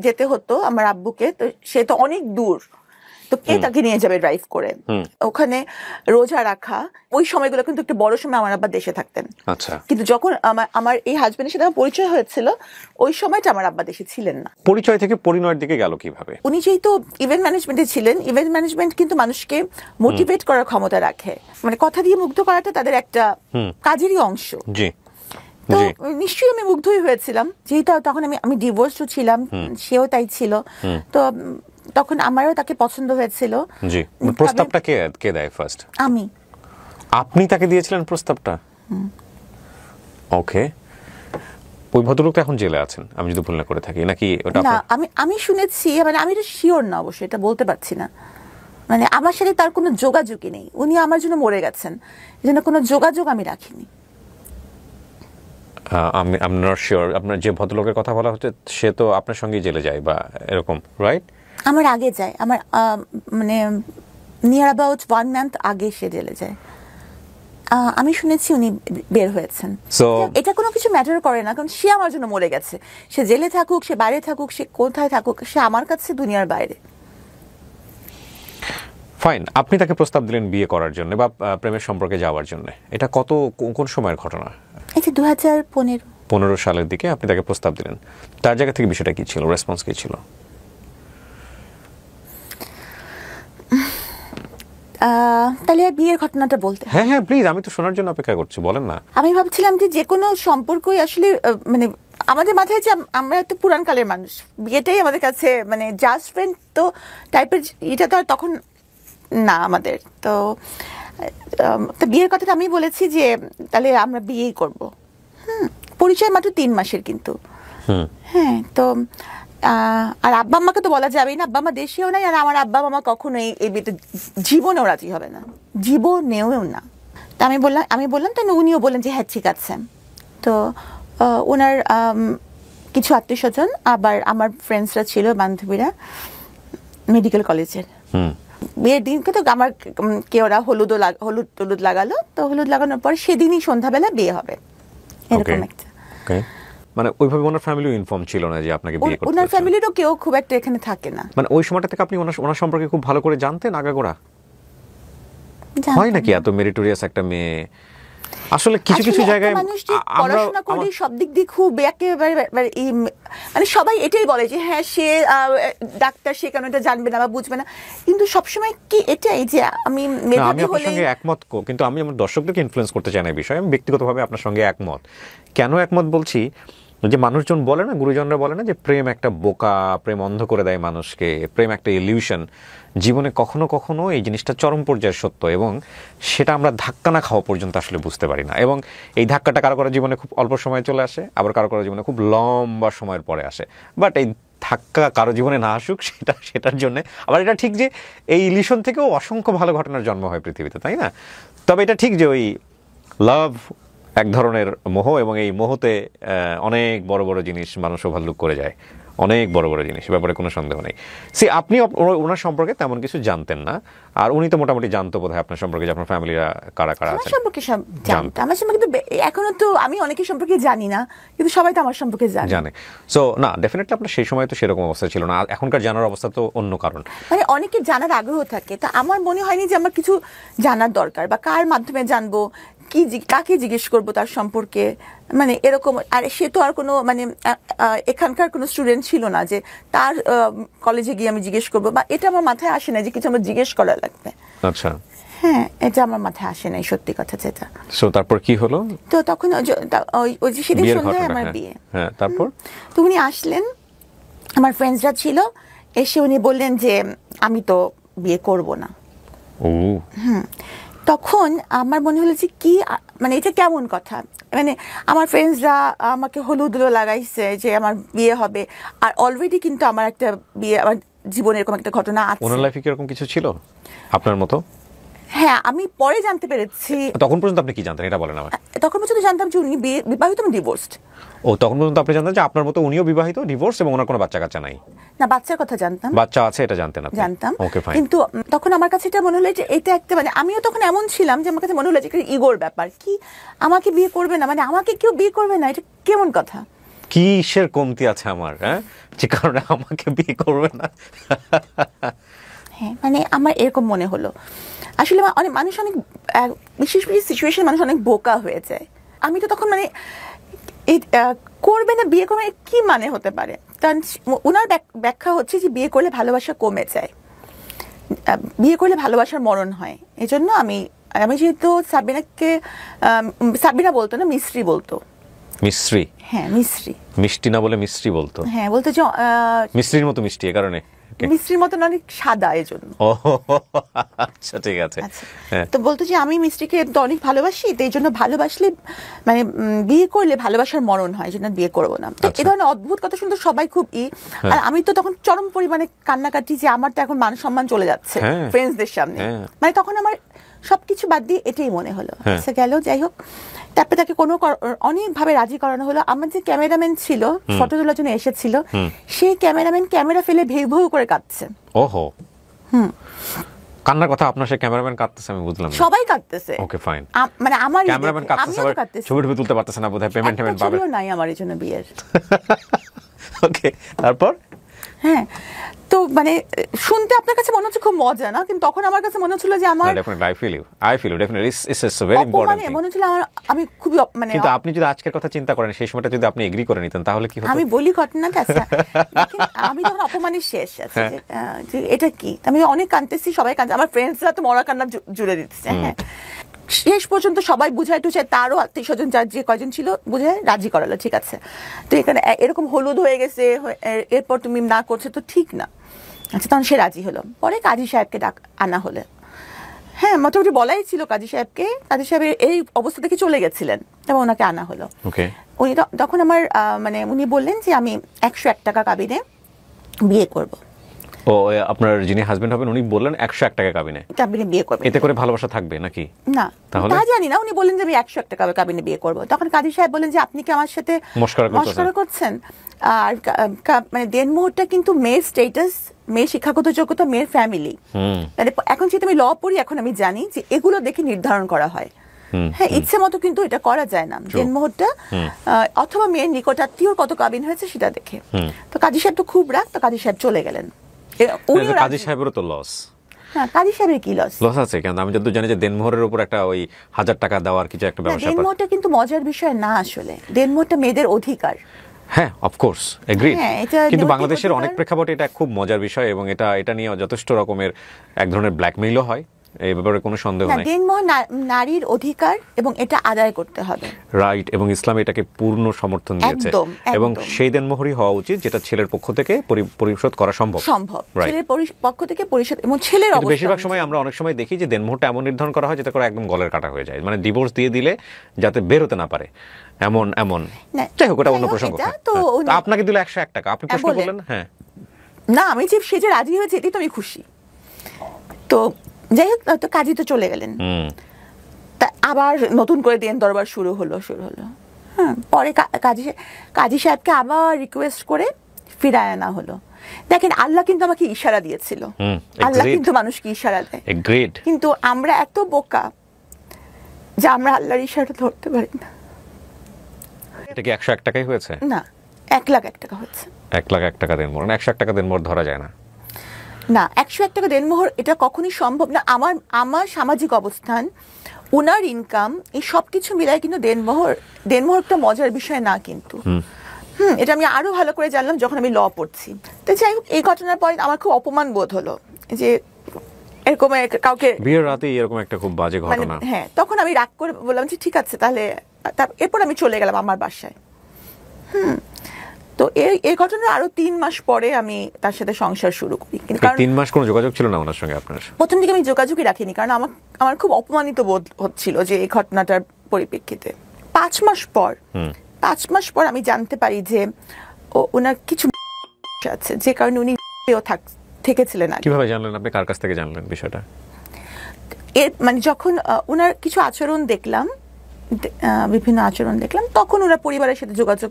যেতে হতো আমার আব্বুকে, তো সে তো অনেক দূর, তো কে তাকে নিয়ে যাবে ড্রাইভ করে? ওখানে রোজা রাখা, ওই সময়গুলো কিন্তু একটু বড় সময় আমার আব্বা দেশে থাকতেন। আচ্ছা। কিন্তু যখন আমার এই হাজবেন্ডের সাথে আমার পরিচয় হয়েছিল, ওই সময়টা আমার আব্বা দেশে ছিলেন না। পরিচয় থেকে পরিণয়ের দিকে গেল কিভাবে? উনি যেহেতু ইভেন্ট ম্যানেজমেন্টে ছিলেন, ইভেন্ট ম্যানেজমেন্ট কিন্তু মানুষকে মোটিভেট করার ক্ষমতা রাখে, মানে কথা দিয়ে মুগ্ধ করাটা তাদের একটা কাজেরই অংশ। জি। তো নিশ্চয়ই আমি মুগ্ধই হয়েছিলাম, যেহেতু তখন আমি ডিভোর্সও ছিলাম, সেও তাই ছিল। তো তখন আমারও তাকে পছন্দ হয়েছিল। জি। প্রস্তাবটা কে দেয় ফার্স্ট? আমি। আপনি তাকে দিয়েছিলেন প্রস্তাবটা? ওকে। ওই ভদ্রলোক তো এখন জেলে আছেন, আমি যদি ভুল না করে থাকি, নাকি ওটা? না, আমি শুনেছি, মানে আমি এটা শিওর না, অবশ্যই এটা বলতে পারছি না। মানে আমার সাথে তার কোনো যোগাযোগই নেই, উনি আমার জন্য মরে গেছেন, এজন্য কোনো যোগাযোগ আমি রাখিনি। আমি নট শিওর। আপনার যে ভদ্রলোকের কথা বলা হচ্ছে সে তো আপনার সঙ্গেই জেলে যায় বা এরকম, রাইট? আমার আগে যায়, আমার মানে নিয়ার অ্যাবাউট 1 মান্থ আগে সে জেলে যায়। আমি শুনেছি উনি বের হয়েছেন। এটা কোনো কিছু ম্যাটার করে না, কারণ সে আমার জন্য মরে গেছে। সে জেলে থাকুক, সে বাইরে থাকুক, সে কোথায় থাকুক, সে আমার কাছে দুনিয়ার বাইরে। ফাইন। আপনি তাকে প্রস্তাব দিলেন বিয়ে করার জন্য বা প্রেমের সম্পর্কে যাওয়ার জন্য। এটা কোন সময়ের ঘটনা? এটা 2015 সালের দিকে আপনি তাকে প্রস্তাব দিলেন। তার জায়গা থেকে বিষয়টা কি ছিল, রেসপন্স কি ছিল? তাহলে বিয়ের ঘটনাটা বলতে? হ্যাঁ হ্যাঁ, প্লিজ, আমি তো শোনার জন্য অপেক্ষা করছি, বলেন না। আমি ভাবছিলাম যে কোনো সম্পর্কই আসলে, মানে আমাদের মাথায় যে আমরা একটু পুরান কালের মানুষ, বিয়েটাই আমাদের কাছে মানে জাস্ট ফ্রেন্ড তো টাইপের, এটা তো আর তখন না আমাদের। তো বিয়ের কথাটা আমি বলেছি যে তাহলে আমরা বিয়েই করব। পরিচয় মাত্র 3 মাসের কিন্তু। হ্যাঁ, তো আর আব্বা আম্মাকে তো বলা যাবেই না, আব্বা আম্মা দেশেও নাই, আর আমার আব্বা আম্মা কখনোই এই বিয়েতে জীবনেও রাজি হবে না, জীবনেও না। তা আমি বললাম, তো উনিও বললেন যে হ্যাঁ ঠিক আছে। তো ওনার কিছু আত্মীয় স্বজন, আবার আমার ফ্রেন্ডসরা ছিল, বান্ধবীরা মেডিকেল কলেজের। বিয়ের দিনকে তো আমার ওরা হলুদ টলুদ লাগালো, তো হলুদ লাগানোর পর সেদিনই সন্ধ্যাবেলা বিয়ে হবে, এরকম একটা। মানে ওইভাবে ওনার ফ্যামিলিও ইনফর্ম ছিল না যে আপনাকে বিয়ে করতে? ওনার ফ্যামিলিরও কেউ খুব একটা এখানে থাকে না। মানে ওই সময়টা থেকে আপনি ওনার সম্পর্কে খুব ভালো করে জানতেন আগাগোড়া? হয় নাকি এত মেরিটোরিয়াস একটা মেয়ে আসলে কিছু কিছু জায়গায় মানুষ যে পড়াশোনা করে সব দিক দিয়ে খুব একেবারে মানে সবাই এটাই বলে যে হ্যাঁ সে ডাক্তার, সে কেন এটা জানবে না বা বুঝবে না, কিন্তু সবসময় কি এটাই যে আমি আপনার সঙ্গে একমত, কিন্তু আমি আমার দর্শকদেরকে ইনফ্লুয়েন্স করতে চাই না এই বিষয়ে। আমি ব্যক্তিগতভাবে আপনার সঙ্গে একমত। কেন একমত বলছি, যে মানুষজন বলে না, গুরুজনরা বলে না যে প্রেম একটা বোকা, প্রেম অন্ধ করে দেয় মানুষকে, প্রেম একটা ইলিউশন। জীবনে কখনো কখনো এই জিনিসটা চরম পর্যায়ে সত্য, এবং সেটা আমরা ধাক্কা না খাওয়া পর্যন্ত আসলে বুঝতে পারি না। এবং এই ধাক্কাটা কারো কারো জীবনে খুব অল্প সময় চলে আসে, আবার কারো কারো জীবনে খুব লম্বা সময়ের পরে আসে। বাট এই ধাক্কা কারো জীবনে না আসুক সেটার জন্য আবার এটা ঠিক যে এই ইলিউশন থেকেও অসংখ্য ভালো ঘটনার জন্ম হয় পৃথিবীতে, তাই না? তবে এটা ঠিক যে ওই লাভ এক ধরনের মোহ, এবং এই মোহতে অনেক বড় বড় জিনিস মানুষ ওভারলুক করে যায়, অনেক বড় বড় জিনিস, ব্যাপারে কোনো সন্দেহ নেই। আপনি ওনার সম্পর্কে তেমন কিছু জানতেন না, আর উনি তো মোটামুটি জানতো বোধহয় আপনার সম্পর্কে, যে আপনার ফ্যামিলিরা কারা কারা আছে। সম্পর্কে সব জানতো, আমার সম্পর্কে তো এখনো তো আমি অনেকের সম্পর্কে জানি না, কিন্তু সবাই তো আমার সম্পর্কে জানে। সো না, ডেফিনেটলি আপনার সেই সময় তো সেরকম অবস্থা ছিল না, এখনকার জানার অবস্থা তো অন্য কারণ। মানে অনেকের জানার আগ্রহ থাকে, তা আমার মনে হয়নি যে আমার কিছু জানার দরকার, বা কার মাধ্যমে জানবো, কাকে জিজ্ঞেস করবো তার সম্পর্কে, মানে এরকম। আর সে তো আর কোনো মানে এখানকার কোনো স্টুডেন্ট ছিল না যে তার কলেজে গিয়ে আমি জিজ্ঞেস করবো, বা এটা আমার মাথায় আসে না যে কিছু আমার জিজ্ঞেস করা লাগবে। আচ্ছা, হ্যাঁ, এটা আমার মাথায় আসে নাই, সত্যি কথা যেটা। সো তারপর কি হলো? তো তখন ওই যে সেদিন সন্ধ্যায় আমার বিয়ে। হ্যাঁ, তারপর তো উনি আসলেন, আমার ফ্রেন্ডসরা ছিল, এসে উনি বললেন যে আমি তো বিয়ে করব না। তখন আমার মনে হলো যে কি, মানে এটা কেমন কথা, মানে আমার ফ্রেন্ডসরা আমাকে হলুদ লাগাইছে যে আমার বিয়ে হবে, আর অলরেডি কিন্তু আমার একটা বিয়ে, আমার জীবনে এরকম একটা ঘটনা আছে। ওনার লাইফে কি এরকম কিছু ছিল আপনার মতো? হ্যাঁ, আমি পরে জানতে পেরেছি। তখন পর্যন্ত আপনি কি জানতেন এটা বলেন আমাকে। তখন পর্যন্ত জানতাম যে উনি বিবাহিত, ডিভোর্সড। ও, তখন পর্যন্ত আপনি জানতেন যে আপনার মতো উনিও বিবাহিত, ডিভোর্স, এবং ওনার কোনো বাচ্চা কাচ্চা নাই? না, বাচ্চার কথা জানতাম, বাচ্চা আছে এটা জানতেন আপনি? জানতাম। ওকে, ফাইন। কিন্তু তখন আমার কাছে এটা মনে হলো যে এটা একটা, মানে আমিও তখন এমন ছিলাম যে আমার কাছে মনে হলো যে একটা ইগোর ব্যাপার, কি আমাকে বিয়ে করবে না, মানে আমাকে কেউ বিয়ে করবে না, এটা কেমন কথা, কিসের কমতি আছে আমার, হ্যাঁ, যে কারণে আমাকে বিয়ে করবে না। হ্যাঁ, মানে আমার এরকম মনে হলো। আসলে অনেক মানুষ, অনেক বিশেষ বিশেষ সিচুয়েশন মানুষ অনেক বোকা হয়ে যায়। আমি তো তখন মানে করবে না, বিয়ে করবে কি মানে হতে পারে, কারণ ওনার ব্যাখ্যা হচ্ছে যে বিয়ে করলে ভালোবাসা কমে যায়, বিয়ে করলে ভালোবাসার মরণ হয়। এই জন্য আমি যেহেতু সাবিনা বলতো না, মিস্ত্রি বলতো। মিস্ত্রি? হ্যাঁ, মিস্ত্রি, মিষ্টি না বলে মিস্ত্রি বলতো। হ্যাঁ, বলতো যে মিস্ত্রির মতো মিষ্টি, এ কারণে মিস্ত্রির মতন অনেক সাদা, এই জন্য। আচ্ছা, ঠিক আছে। তো বলতো যে আমি মিস্ত্রিকে অনেক ভালোবাসি, তো এই জন্য ভালোবাসলে মানে বিয়ে করলে ভালোবাসার মরণ হয়, এই জন্য বিয়ে করবো না। তো এই ধরনের অদ্ভুত কথা শুনতে সবাই খুব আর আমি তো তখন চরম পরিমাণে কান্নাকাটি, যে আমার তো এখন মান সম্মান চলে যাচ্ছে ফ্রেন্ডসদের সামনে। মানে তখন আমার সবকিছু বাদ দিয়ে এটাই মনে হলো। আচ্ছা, গেল, যাই হোক। তারপরে তাকে অনেকভাবে রাজি করানো হলো। আমার যে ক্যামেরাম্যান ছিল, ফটো তোলার জন্য এসেছিল, সেই ক্যামেরাম্যান ক্যামেরা ফেলে ভেউ ভেউ করে কাঁদছে। ওহো, কান্নার কথা আপনার, সেই ক্যামেরাম্যান কাঁদতেছে, আমি বুঝলাম। সবাই কাঁদতেছে। ওকে, ফাইন। মানে আমার ক্যামেরাম্যান কাঁদতেছে, ছবি তুলতে পারতেছে না বোধহয়, পেমেন্ট পাবে নাই আমার এই জন্য বিয়ের। ওকে, তারপর? হ্যাঁ, তো মানে শুনতে আপনার কাছে মনে হচ্ছে খুব মজা না, কিন্তু তখন আমার কাছে মনে হচ্ছিল যে আমার I feel you definitely, it's a very important thing। মনে হচ্ছিল আমি খুবই মানে, কিন্তু আপনি যদি আজকের কথা চিন্তা করেন, সেই সময়টা যদি আপনি এগ্রি করে নিতেন, তাহলে কি হতো? আমি বলি ঘটনাটা আছে, আমি তখন অপমানের শেষ আছে যে এটা কি, আমি অনেক কাঁদতেছি, সবাই কাঁদছে, আমার ফ্রেন্ডসরা তো মরা কান্না জুড়ে দিচ্ছে। হ্যাঁ, শেষ পর্যন্ত সবাই বুঝাই টুঝাই, তারও আত্মীয় স্বজন যার যে কয়জন ছিল বুঝাই রাজি করালো, ঠিক আছে, তো এখানে এরকম হলুদ হয়ে গেছে, এরপর তুমি না করছো তো ঠিক না। আচ্ছা, তখন সে রাজি হলো। পরে কাজী সাহেবকে আনা হলো। হ্যাঁ, মোটামুটি বলাই ছিল কাজী সাহেবকে, কাজী সাহেব এই অবস্থা থেকে চলে গেছিলেন, তবে ওনাকে আনা হলো। উনি তখন আমার মানে উনি বললেন যে আমি 101 টাকা কাবিনে বিয়ে করব। ও, আপনার যিনি হাজবেন্ড হবেন উনি বললেন 101 টাকা কাবিনে বিয়ে করবেন, এতে করে ভালোবাসা থাকবে নাকি? না, তাহলে তা জানি না। উনি বললেন যে আমি 101 টাকা কাবিনে বিয়ে করব। তখন কাজী সাহেব বললেন যে আপনি কি আমার সাথে মশকরা করছেন? আর মানে দেনমোহরটা কিন্তু মেয়ের স্ট্যাটাস, মেয়ের শিক্ষাগত যোগ্যতা, মেয়ের ফ্যামিলি, মানে এখন যেহেতু আমি ল পড়ি, এখন আমি জানি যে এগুলো দেখে নির্ধারণ করা হয়। হ্যাঁ, ইচ্ছে মতো কিন্তু এটা করা যায় না। দেনমোহরটা অথবা মেয়ের নিকটাত্মীয়র কত কাবিন হয়েছে সেটা দেখে। তো কাজী সাহেব তো খুব রাগ, তো কাজী সাহেব চলে গেলেন। কাজী সাহেবেরও তো লস। কাজী সাহেবের কি লস? লস আছে কেন? আমি যতদূর জানি যে দেনমোহরের উপর একটা ওই 1000 টাকা দেওয়ার কিছু একটা ব্যবস্থা। দেনমোহরটা কিন্তু মজার বিষয় না আসলে, দেনমোহরটা মেয়েদের অধিকার। হ্যাঁ, অফকোর্স এগ্রিড, কিন্তু বাংলাদেশের অনেক প্রেক্ষাপটে এটা খুব মজার বিষয় এবং এটা নিয়ে যথেষ্ট রকমের এক ধরনের ব্ল্যাকমেইলও হয়, এই ব্যাপারে কোনো সন্দেহ নেই। দেনমোহর নারীর অধিকার এবং এটা আদায় করতে হবে, রাইট, এবং ইসলাম এটাকে পূর্ণ সমর্থন দিয়েছে এবং সেই দেনমোহরই হওয়া উচিত যেটা ছেলের পক্ষ থেকে পরিশোধ করা সম্ভব, ছেলের পক্ষ থেকে পরিশোধ। এবং ছেলের বেশিরভাগ সময় আমরা অনেক সময় দেখি যে দেনমোহরটা এমন নির্ধারণ করা হয় যাতে করে একদম গলের কাটা হয়ে যায়, মানে ডিভোর্স দিয়ে দিলে যাতে বের হতে না পারে, এমন যাই হোক, ওটা অন্য প্রসঙ্গ। আপনাকে দিল 101 টাকা, আপনি প্রশ্ন করলেন। হ্যাঁ, না, আমি যে সে যে রাজি হয়েছে এটাই তো আমি খুশি। তো যাই হোক, তো কাজী তো চলে গেলেন, তা আবার নতুন করে দেন দরবার শুরু হলো। পরে কাজী সাহেবকে আবার রিকোয়েস্ট করে ফিরায় আনা হলো। দেখেন, আল্লাহ কিন্তু আমাকে ইশারা দিয়েছিল, আল্লাহ কিন্তু মানুষকে ইশারা দেয়, কিন্তু আমরা এত বোকা যে আমরা আল্লাহর ইশারা ধরতে পারি না। এটা কি 101 টাকাই হয়েছে? না, 1,01,000 টাকা হয়েছে। 1,01,000 টাকা দেনমোহর, 101 টাকা দেনমোহর ধরা যায় না। না, 101 টাকা দেনমোহর এটা কখনোই সম্ভব না। আমার সামাজিক অবস্থান, উনার ইনকাম, এই সবকিছু মিলাই কিন্তু দেনমোহরটা মজার বিষয় না কিন্তু। এটা আমি আরো ভালো করে জানলাম যখন আমি ল পড়ছি। তো যাই হোক, এই ঘটনার পরে আমার খুব অপমান বোধ হলো যে এরকম কাউকে বিয়ের রাতে এরকম একটা খুব বাজে ঘটনা। হ্যাঁ, তখন আমি রাগ করে বললাম যে ঠিক আছে তাহলে, এরপর আমি চলে গেলাম আমার বাসায়। তো এই ঘটনার আরো 3 মাস পরে আমি তার সাথে সংসার শুরু করি। কিন্তু 3 মাস কোনো যোগাযোগ ছিল না ওনার সঙ্গে আপনার? প্রথম দিকে আমি যোগাযোগই রাখিনি, কারণ আমার খুব অপমানিত বোধ হচ্ছিল যে এই ঘটনাটার পরিপ্রেক্ষিতে। 5 মাস পর আমি জানতে পারি যে ওনার কিছু আছে, যে কারণে উনি থেকেছিলেন। কিভাবে জানলেন আপনি? কার কাছ থেকে জানলেন বিষয়টা? মানে যখন ওনার কিছু আচরণ দেখলাম, বিভিন্ন আচরণ দেখলাম, তখন ওনার পরিবারের সাথে যোগাযোগ,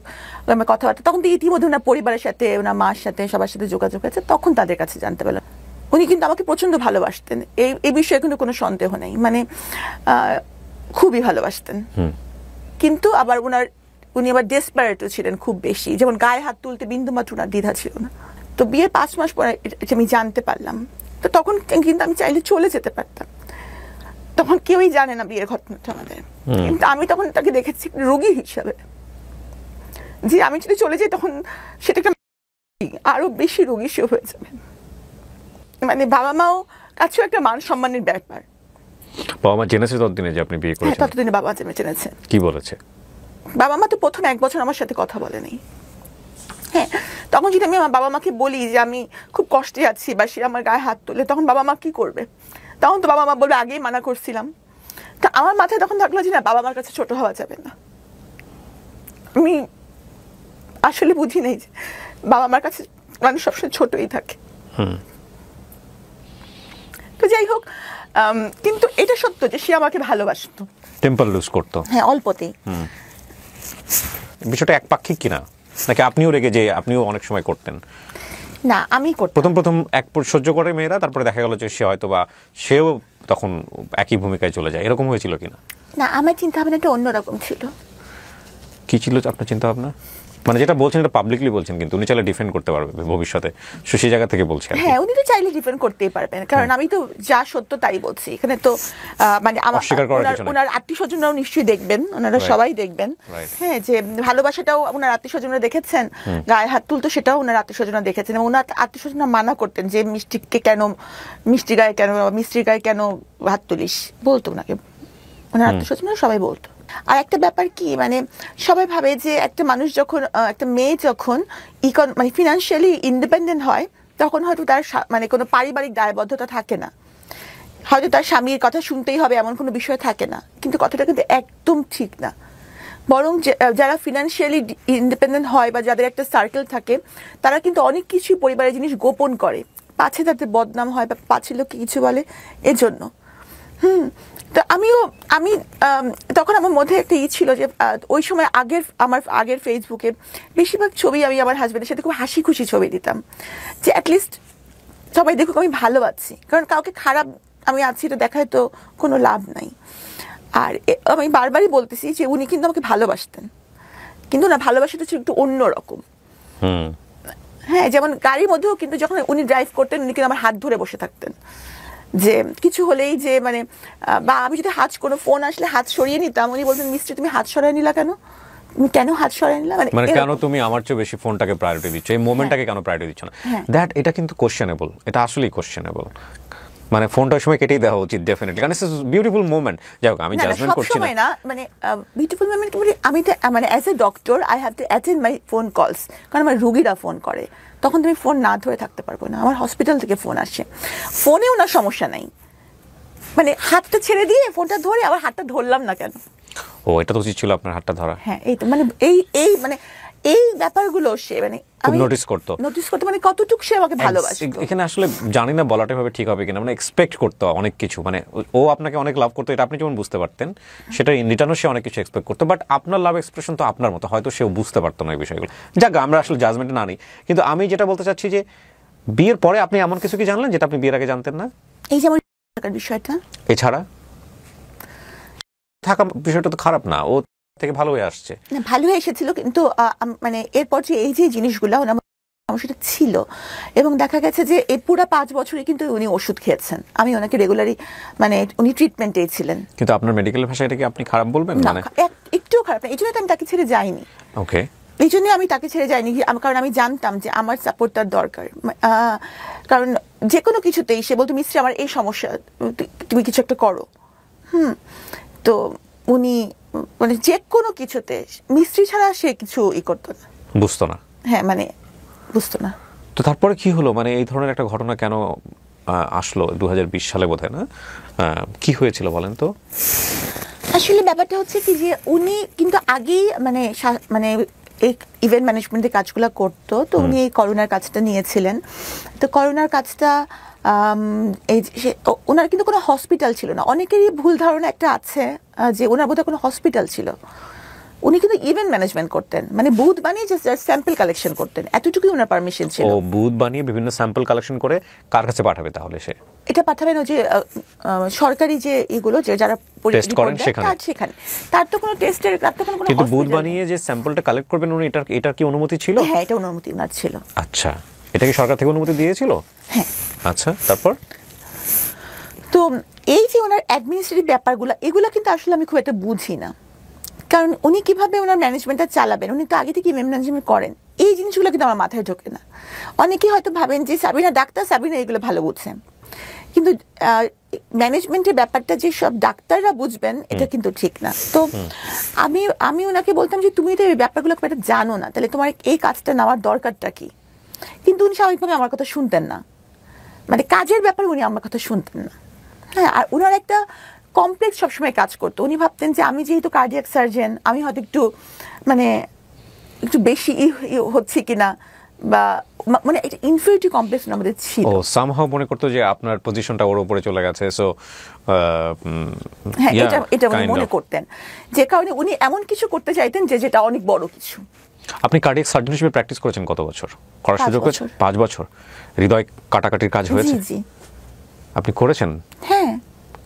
কথাবার্তা, তখন তো ইতিমধ্যে ওনার পরিবারের সাথে, ওনার মার সাথে, সবার সাথে যোগাযোগ আছে, তখন তাদের কাছে জানতে পারলাম। উনি কিন্তু আমাকে প্রচন্ড ভালোবাসতেন, এই বিষয়ে কিন্তু কোনো সন্দেহ নেই, মানে খুবই ভালোবাসতেন। কিন্তু আবার উনি আবার ডেসপারেটও ছিলেন খুব বেশি, যেমন গায়ে হাত তুলতে বিন্দুমাত্র ওনার দ্বিধা ছিল না। তো বিয়ের 5 মাস পরে আমি জানতে পারলাম। তো তখন কিন্তু আমি চাইলে চলে যেতে পারতাম, তখন কেউই জানে না বিয়ের ঘটনাটা আমাদের। কিন্তু আমি তখন তাকে দেখেছি রোগী হিসাবে, যে আমি যদি চলে যাই তখন সেটাকে আরো বেশি রোগী সে হয়ে যাবে। মানে বাবা মাও কাছেও একটা মান সম্মানের ব্যাপার। বাবা মা জেনেছে ততদিনে যে আপনি বিয়ে করেছেন? ততদিনে বাবা জেনেছে। কি বলেছে? বাবা মা তো প্রথম 1 বছর আমার সাথে কথা বলেনি। হ্যাঁ, তখন যদি আমি আমার বাবা মাকে বলি যে আমি খুব কষ্টে আছি বা সে আমার গায়ে হাত তোলে, তখন বাবা মা কি করবে? তখন তো বাবা মা বলবে আগেই মানা করছিলাম। তা আমার মাথায় তখন থাকলো যে না, বাবা মার কাছে ছোট হওয়া যাবে না। আমি আসলে বুঝি নেই যে বাবা মার কাছে মানুষ সবসময় ছোটই থাকে। তো যাই হোক, কিন্তু এটা সত্য যে সে আমাকে ভালোবাসতো, টেম্পার লুজ করতো। হ্যাঁ, অল্পতেই। বিষয়টা একপাক্ষিক কিনা, নাকি আপনিও রেগে যে আপনিও অনেক সময় করতেন? না, আমি করতাম। প্রথম এক সহ্য করে মেয়েরা, তারপরে দেখা গেল যে সে হয়তো বা সেও তখন একই ভূমিকায় চলে যায়, এরকম হয়েছিল কিনা? না, আমার চিন্তা ভাবনাটা অন্যরকম ছিল। কি ছিল আপনার চিন্তা ভাবনা? মানে যেটা বলছেন এটা পাবলিকলি বলছেন, কিন্তু উনি চাইলে ডিফেন্ড করতে পারবে ভবিষ্যতে, সেই জায়গা থেকে বলছেন। হ্যাঁ, উনি তো চাইলে ডিফেন্ড করতেই পারবেন, কারণ আমি তো যা সত্য তাই বলছি। এখানে তো মানে আমার ওনার আত্মীয়স্বজনরাও নিশ্চয়ই দেখবেন, ওনারা সবাই দেখবেন। হ্যাঁ, যে ভালোবাসাটাও ওনার আত্মীয়স্বজনরা দেখেছেন, গায়ে হাত তুলতো সেটাও ওনার আত্মীয়স্বজনরা দেখেছেন, এবং ওনার আত্মীয়স্বজনরা মানা করতেন যে মিষ্টির গায়ে কেন হাত তুলিস, বলতো ওনাকে। ওনার আত্মীয়স্বজনরা সবাই বলতো। আর একটা ব্যাপার কি, মানে সবাই ভাবে যে একটা মানুষ যখন, একটা মেয়ে যখন মানে ফিনান্সিয়ালি ইন্ডিপেন্ডেন্ট হয়, তখন হয়তো তার মানে কোনো পারিবারিক দায়বদ্ধতা থাকে না, হয়তো তার স্বামীর কথা শুনতেই হবে এমন কোনো বিষয় থাকে না। কিন্তু কথাটা কিন্তু একদম ঠিক না। বরং যারা ফিনান্সিয়ালি ইন্ডিপেন্ডেন্ট হয় বা যাদের একটা সার্কেল থাকে, তারা কিন্তু অনেক কিছুই পরিবারের জিনিস গোপন করে, পাছে তাদের বদনাম হয় বা পাছে লোককে কিছু বলে, এজন্য। তো আমি তখন আমার মধ্যে একটা ছিল যে ওই সময় আমার আগের ফেসবুকে বেশিরভাগ ছবি আমি আমার হাজবেন্ডের সাথে খুব হাসি খুশি ছবি দিতাম, যে অ্যাটলিস্ট সবাই দেখুক আমি ভালো আছি, কারণ কাউকে খারাপ আমি আছি এটা দেখায় তো কোনো লাভ নাই। আর আমি বারবারই বলতেছি যে উনি কিন্তু আমাকে ভালোবাসতেন, কিন্তু না, ভালোবাসাটা ছিল একটু অন্যরকম। হ্যাঁ, যেমন গাড়ির মধ্যেও কিন্তু যখন উনি ড্রাইভ করতেন, উনি কিন্তু আমার হাত ধরে বসে থাকতেন, যে কিছু হলেই যে মানে বা আমি যদি কোনো ফোন আসলে হাত সরিয়ে নিতাম, উনি বলতেন মিস্ত্রি তুমি হাত সরিয়ে নিলা কেন, কেন হাত সরাই নিলাম, মানে কেন তুমি আমার চেয়ে বেশি ফোনটাকে প্রায়োরিটি দিচ্ছ, এই মোমেন্টটাকে কেন প্রায়োরিটি দিচ্ছ না, দ্যাট এটা কিন্তু কোশ্চেনেবল, এটা আসলেই কোশ্চেনেবল। মানে ফোনটার সময় কেটেই দেওয়া উচিত ডেফিনেটলি, কারণ ইটস বিউটিফুল মোমেন্ট। যাই হোক, আমি জাজমেন্ট করছি না, মানে বিউটিফুল মোমেন্ট আমি মানে as a doctor I have to attend my phone calls, কারণ আমার রোগীরা ফোন করে, তখন তুমি ফোন না ধরে থাকতে পারবো না। আমার হসপিটাল থেকে ফোন আসে, ফোনেও না সমস্যা নাই, মানে হাতটা ছেড়ে দিয়ে ফোনটা ধরে আবার হাতটা ধরলাম না কেন। ও, এটা তো উচিত ছিল আপনার হাতটা ধরা। হ্যাঁ, এই তো মানে এই মানে এই ব্যাপারগুলো সে মানে খুব নোটিস করতো, মানে কতটুকু সে আমাকে ভালোবাসে। এখানে আসলে জানি না বলাটা ভাবে ঠিক হবে কিনা, মানে এক্সপেক্ট করতো অনেক কিছু, মানে ও আপনাকে অনেক লাভ করতো, এটা আপনি যেমন বুঝতে পারতেন, সেটা ইন রিটার্নও সে অনেক কিছু এক্সপেক্ট করতো, বাট আপনার লাভ এক্সপ্রেশন তো আপনার মতো, হয়তো সেও বুঝতে পারতো না এই বিষয়গুলো। যাক, আমরা আসলে জাজমেন্টে না নিই, কিন্তু আমি যেটা বলতে চাচ্ছি যে বিয়ের পরে আপনি এমন কিছু কি জানলেন যেটা আপনি বিয়ের আগে জানতেন না? এই যে আমার বিষয়টা, এছাড়া থাকা বিষয়টা তো খারাপ না, ও থেকে ভালো হয়ে আসছে, না ভালো হয়ে এসেছিল, কিন্তু মানে এরপর যে এই যে জিনিসগুলো আমার সেটা ছিল, এবং দেখা গেছে যে এই পুরো 5 বছরে কিন্তু উনি ওষুধ খেয়েছেন, আমি ওনাকে রেগুলারই মানে উনি ট্রিটমেন্টেই ছিলেন। কিন্তু আপনার মেডিকেলের ভাষায় এটা কি আপনি খারাপ বলবেন? মানে একটুও খারাপ না, এই জন্য আমি তাকে ছেড়ে যাইনি। ওকে, এই জন্য আমি তাকে ছেড়ে যাইনি, কারণ আমি জানতাম যে আমার সাপোর্ট তার দরকার, কারণ যে কোনো কিছুতেই সে বলতো মিস্ত্রি আমার এই সমস্যা, তুমি কিছু একটা করো। তো উনি মানে যে কোনো কিছুতে মিস্ত্রি ছাড়া সে কিছু করতো না, বুঝতো না। হ্যাঁ, মানে বুঝতো না। তো তারপরে কি হলো, মানে এই ধরনের একটা ঘটনা কেন আসলো 2020 সালে বোধহয়, না? কি হয়েছিল বলেন তো? আসলে ব্যাপারটা হচ্ছে কি যে উনি কিন্তু আগেই মানে মানে এই ইভেন্ট ম্যানেজমেন্টের কাজগুলো করতো, তো উনি এই করোনার কাজটা নিয়েছিলেন। তো করোনার কাজটা এই ওনার কিন্তু কোনো হসপিটাল ছিল না, অনেকেরই ভুল ধারণা একটা আছে যে ওনার বোধহয় কোনো হসপিটাল ছিল। উনি কিন্তু ইভেন্ট ম্যানেজমেন্ট করতেন, মানে বুথ বানিয়ে জাস্ট স্যাম্পল কালেকশন করতেন, এতটুকুই ওনার পারমিশন ছিল। ও, বুথ বানিয়ে বিভিন্ন স্যাম্পল কালেকশন করে কার কাছে পাঠাবে তাহলে সে? এটা পাঠাবেন ওই যে সরকারি যে এগুলো যে যারা টেস্ট করেন সেখানে, তার তো কোনো টেস্টের, তার তো কোনো কিন্তু বুথ বানিয়ে যে স্যাম্পলটা কালেক্ট করবেন উনি, এটার কি অনুমতি ছিল? হ্যাঁ, এটা অনুমতি ওনার ছিল। আচ্ছা, এটা কি সরকার থেকে অনুমতি দিয়েছিল? হ্যাঁ। আচ্ছা, তারপর? তো এই যে ওনার অ্যাডমিনিস্ট্রেটিভ ব্যাপারগুলো, এগুলো কিন্তু আসলে আমি খুব একটা বুঝি না, কারণ উনি কিভাবে ওনার ম্যানেজমেন্টটা চালাবেন, উনি তো আগে থেকে ম্যানেজমেন্ট করেন, এই জিনিসগুলো কিন্তু আমার মাথায় ঢোকে না। অনেকেই হয়তো ভাবেন যে সাবিনা ডাক্তার, সাবিনা এগুলো ভালো বুঝছেন, কিন্তু ম্যানেজমেন্টের ব্যাপারটা যে সব ডাক্তাররা বুঝবেন এটা কিন্তু ঠিক না। তো আমি ওনাকে বলতাম যে তুমি তো এই ব্যাপারগুলো খুব একটা জানো না, তাহলে তোমার এই কাজটা নেওয়ার দরকারটা কি? কিন্তু উনি স্বাভাবিকভাবে আমার কথা শুনতেন না, মানে কাজের ব্যাপারে উনি আমার কথা শুনতেন না। হ্যাঁ, আর ওনার একটা কমপ্লেক্স সবসময় কাজ করতো, উনি ভাবতেন যে আমি যেহেতু কার্ডিয়াক সার্জন, আমি হয়তো মানে একটু বেশি হচ্ছে কিনা, বা মানে একটা ইনফিরিয়রিটি কমপ্লেক্স আমাদের ছিল। ও সামহাউ মনে করতো যে আপনার পজিশনটা ওর উপরে চলে গেছে, সো হ্যাঁ, এটা উনি মনে করতেন, যে কারণে উনি এমন কিছু করতে চাইতেন যেটা অনেক বড় কিছু। আপনি কার্ডিয়াক সার্জন হিসেবে প্র্যাকটিস করেছেন কত বছর? করার সুযোগ হয়েছে? 5 বছর। হৃদয় কাটাকাটির কাজ হয়েছে? জি, আপনি করেছেন? হ্যাঁ।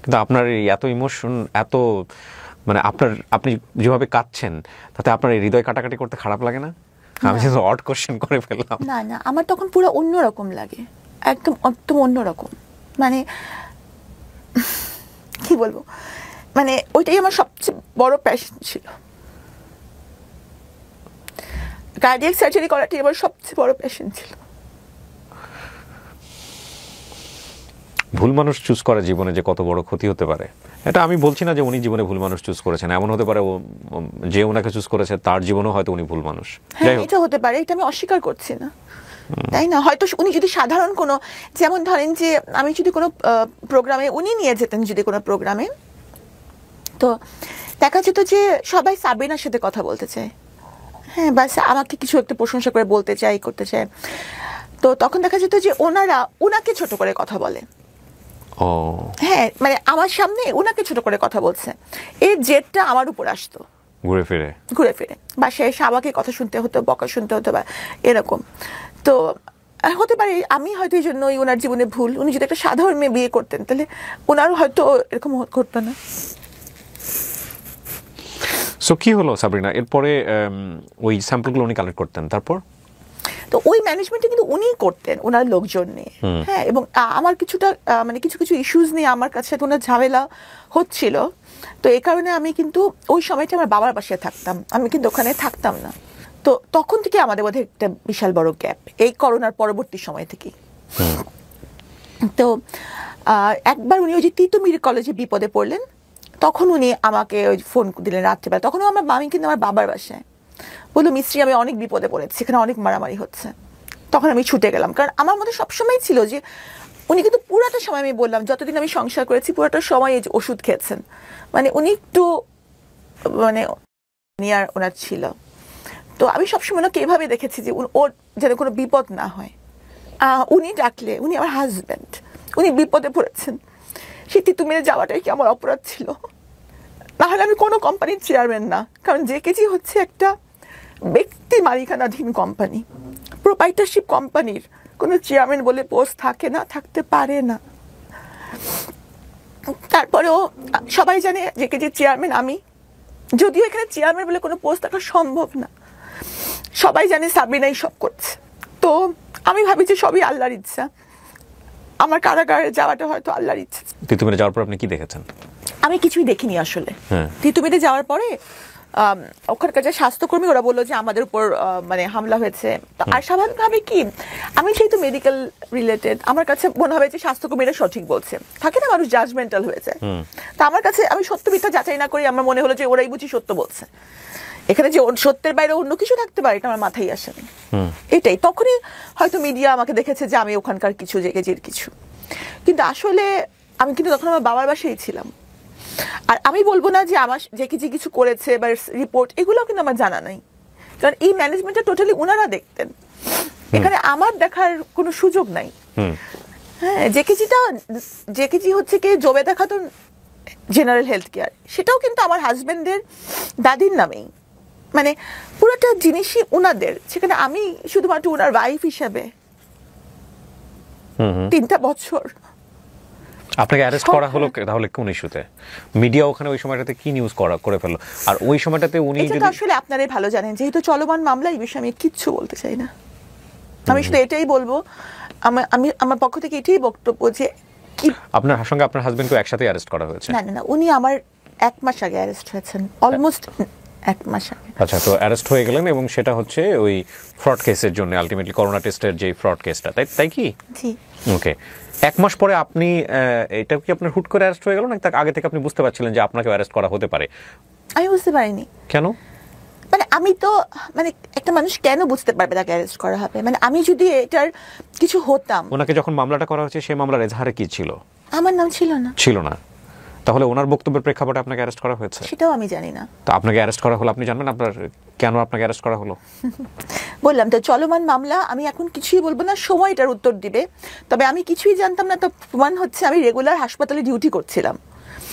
কিন্তু আপনার এই এত ইমোশন, এত মানে আপনি যেভাবে কাঁদছেন, তাতে আপনার এই হৃদয় কাটাকাটি করতে খারাপ লাগে না? আমি কিন্তু অড কোশ্চেন করে ফেললাম। না, আমার তখন পুরো অন্যরকম লাগে, একদম অন্যরকম, মানে কি বলবো, মানে ওইটাই আমার সবচেয়ে বড় প্যাশন ছিল, কার্ডিয়াক সার্জারি করাটাই আমার সবচেয়ে বড় প্যাশন ছিল। ভুল মানুষ চুজ করে জীবনে যে কত বড় ক্ষতি হতে পারে, এটা আমি বলছি না যে উনি জীবনে ভুল মানুষ চুজ করেছেন, এমন হতে পারে যে ওনাকে চুজ করেছে তার জীবনেও হয়তো উনি ভুল মানুষ। হ্যাঁ, এটা হতে পারে, এটা আমি অস্বীকার করছি না, তাই না? হয়তো উনি যদি সাধারণ কোনো, যেমন ধরেন যে আমি যদি কোনো প্রোগ্রামে উনি নিয়ে যেতেন, যদি কোনো প্রোগ্রামে, তো দেখা যেত যে সবাই সাবিনার সাথে কথা বলতে চায়, হ্যাঁ, বাস আমাকে কিছু একটা প্রশংসা করে বলতে চায়, করতে চায়, তো তখন দেখা যেত যে ওনারা ওনাকে ছোট করে কথা বলে। হ্যাঁ, মানে আমার সামনে ওনাকে ছোট করে কথা বলছে, এর জেদটা আমার উপর আসতো ঘুরে ফিরে, বা সে আমাকে কথা শুনতে হতো, বকা শুনতে হতো, বা এরকম। তো হতে পারে আমি হয়তো এই জন্যই ওনার জীবনে ভুল, উনি যদি একটা সাধারণ মেয়ে বিয়ে করতেন তাহলে ওনারও হয়তো এরকম করতো না। সো কি হলো সাবরিনা, এরপরে ওই স্যাম্পলগুলো উনি কালেক্ট করতেন, তো ওই ম্যানেজমেন্টে কিন্তু উনিই করতেন ওনার লোকজন নিয়ে। হ্যাঁ, এবং আমার কিছুটা মানে কিছু কিছু ইস্যুস নিয়ে আমার কাছে ওনার ঝামেলা হচ্ছিল। তো এই কারণে আমি কিন্তু ওই সময়টা আমার বাবার বাসায় থাকতাম, আমি কিন্তু ওখানে থাকতাম না। তো তখন থেকে আমাদের মধ্যে একটা বিশাল বড় গ্যাপ, এই করোনার পরবর্তী সময় থেকে। তো একবার উনি ওই যে তিতুমির কলেজে বিপদে পড়লেন, তখন উনি আমাকে ওই ফোন দিলেন রাত্রিবেলা। তখনও আমার মামি কিন্তু আমার বাবার বাসায়, বললো মিস্ত্রি আমি অনেক বিপদে পড়েছি, এখানে অনেক মারামারি হচ্ছে। তখন আমি ছুটে গেলাম, কারণ আমার মধ্যে সবসময় ছিল যে উনি কিন্তু পুরাটা সময়, আমি বললাম যতদিন আমি সংসার করেছি পুরাটা সময় এই যে ওষুধ খেয়েছেন, মানে উনি একটু মানে নিয়ার ওনার ছিল। তো আমি সবসময় ওনাকে এভাবে দেখেছি যে ওর যেন কোনো বিপদ না হয়। উনি ডাকলে, উনি আমার হাজব্যান্ড, উনি বিপদে পড়েছেন, সেই তিতুমিরে যাওয়াটাই কি আমার অপরাধ ছিল? নাহলে আমি কোনো কোম্পানির চেয়ারম্যান না, কারণ জেকেজি হচ্ছে একটা ব্যক্তি মালিকানাধীন কোম্পানি, প্রোপ্রাইটারশিপ কোম্পানির কোনো চেয়ারম্যান বলে পোস্ট থাকে না, থাকতে পারে না। তারপরেও সবাই জানে জেকেজির চেয়ারম্যান আমি, যদিও এখানে চেয়ারম্যান বলে কোনো পোস্ট থাকা সম্ভব না। সবাই জানে সাবিনাই সব করছে। তো আমি ভাবি যে সবই আল্লাহর ইচ্ছা, আমার কারাগারে যাওয়াটা হয়তো আল্লাহর ইচ্ছা। তিতুমিরে যাওয়ার পর আপনি কি দেখেছেন? আমি কিছুই দেখিনি আসলে। তিতুমিরে যাওয়ার পরে ওখানকার যে স্বাস্থ্যকর্মী ওরা বললো যে আমাদের উপর মানে হামলা হয়েছে। আর স্বাভাবিকভাবে কি, আমি যেহেতু মেডিকেল রিলেটেড, আমার কাছে মনে হবে যে স্বাস্থ্যকর্মীরা সঠিক বলছে, থাকে না মানুষ জাজমেন্টাল হয়ে যায়। তা আমার কাছে, আমি সত্য মিথ্যা যাচাই না করি, আমার মনে হলো যে ওরাই বুঝি সত্য বলছে, এখানে যে সত্যের বাইরে অন্য কিছু থাকতে পারে এটা আমার মাথায় আসেনি। এটাই, তখনই হয়তো মিডিয়া আমাকে দেখেছে যে আমি ওখানকার কিছু জেকেজির কিছু, কিন্তু আসলে আমি কিন্তু তখন আমার বাবার বাসায় ছিলাম। আর আমি বলবো না যে আমার জেকেজি কিছু করেছে বা রিপোর্ট, এগুলো কিন্তু আমার জানা নাই, কারণ এই ম্যানেজমেন্টটা টোটালি ওনারা দেখতেন, এখানে আমার দেখার কোনো সুযোগ নাই। হ্যাঁ, জেকেজি হচ্ছে কি Jobeda Khatun general health care, সেটাও কিন্তু আমার হাজবেন্ডের দাদির নামেই, মানে পুরোটা জিনিসই ওনাদের, সেখানে আমি শুধুমাত্র ওনার ওয়াইফ হিসাবে 3টা বছর। আপনাকে অ্যারেস্ট করা হলো তাহলে কোন ইস্যুতে? মিডিয়া ওখানে ওই সময়টাতে কি নিউজ করে ফেললো? আর ওই সময়টাতে উনি যদি আসলে আপনারাই ভালো জানেন, যেহেতু চলমান মামলা, এই বিষয়ে আমি কিচ্ছু বলতে চাই না। আমি শুধু এটাই বলবো, আমি আমার পক্ষ থেকে এটাই বক্তব্য যে আপনার সঙ্গে আপনার হাজবেন্ডকে একসাথে অ্যারেস্ট করা হয়েছে? না না, উনি আমার 1 মাস আগে অ্যারেস্ট হয়েছেন, অলমোস্ট 1 মাস আগে। আচ্ছা, তো অ্যারেস্ট হয়ে গেলেন এবং সেটা হচ্ছে ওই ফ্রড কেসের জন্য, আলটিমেটলি করোনা টেস্টের যে ফ্রড কেসটা, তাই কি? জি। ওকে, 1 মাস পরে আপনি, এটা কি আপনার হুট করে অ্যারেস্ট হয়ে গেল, না তার আগে থেকে আপনি বুঝতে পারছিলেন যে আপনাকে অ্যারেস্ট করা হতে পারে? আমি বুঝতে পারিনি। কেন? মানে আমি তো, মানে একটা মানুষ কেন বুঝতে পারবে তাকে অ্যারেস্ট করা হবে? মানে আমি যদি এটার কিছু হতাম। ওনাকে যখন মামলাটা করা হয়েছে সেই মামলার এজাহারে কি ছিল? আমার নাম ছিল না। ছিল না? তাহলে ওনার বক্তব্যের প্রেক্ষাপটে আপনাকে অ্যারেস্ট করা হয়েছে? সেটাও আমি জানি না। তো আপনাকে অ্যারেস্ট করা হলো, আপনি জানবেন আপনার কেন আপনাকে অ্যারেস্ট করা হলো? বললাম তো চলমান মামলা, আমি এখন কিছুই বলবো না, সময় এটার উত্তর দিবে। তবে আমি কিছুই জানতাম না, তো প্রমাণ হচ্ছে আমি রেগুলার হাসপাতালে ডিউটি করছিলাম।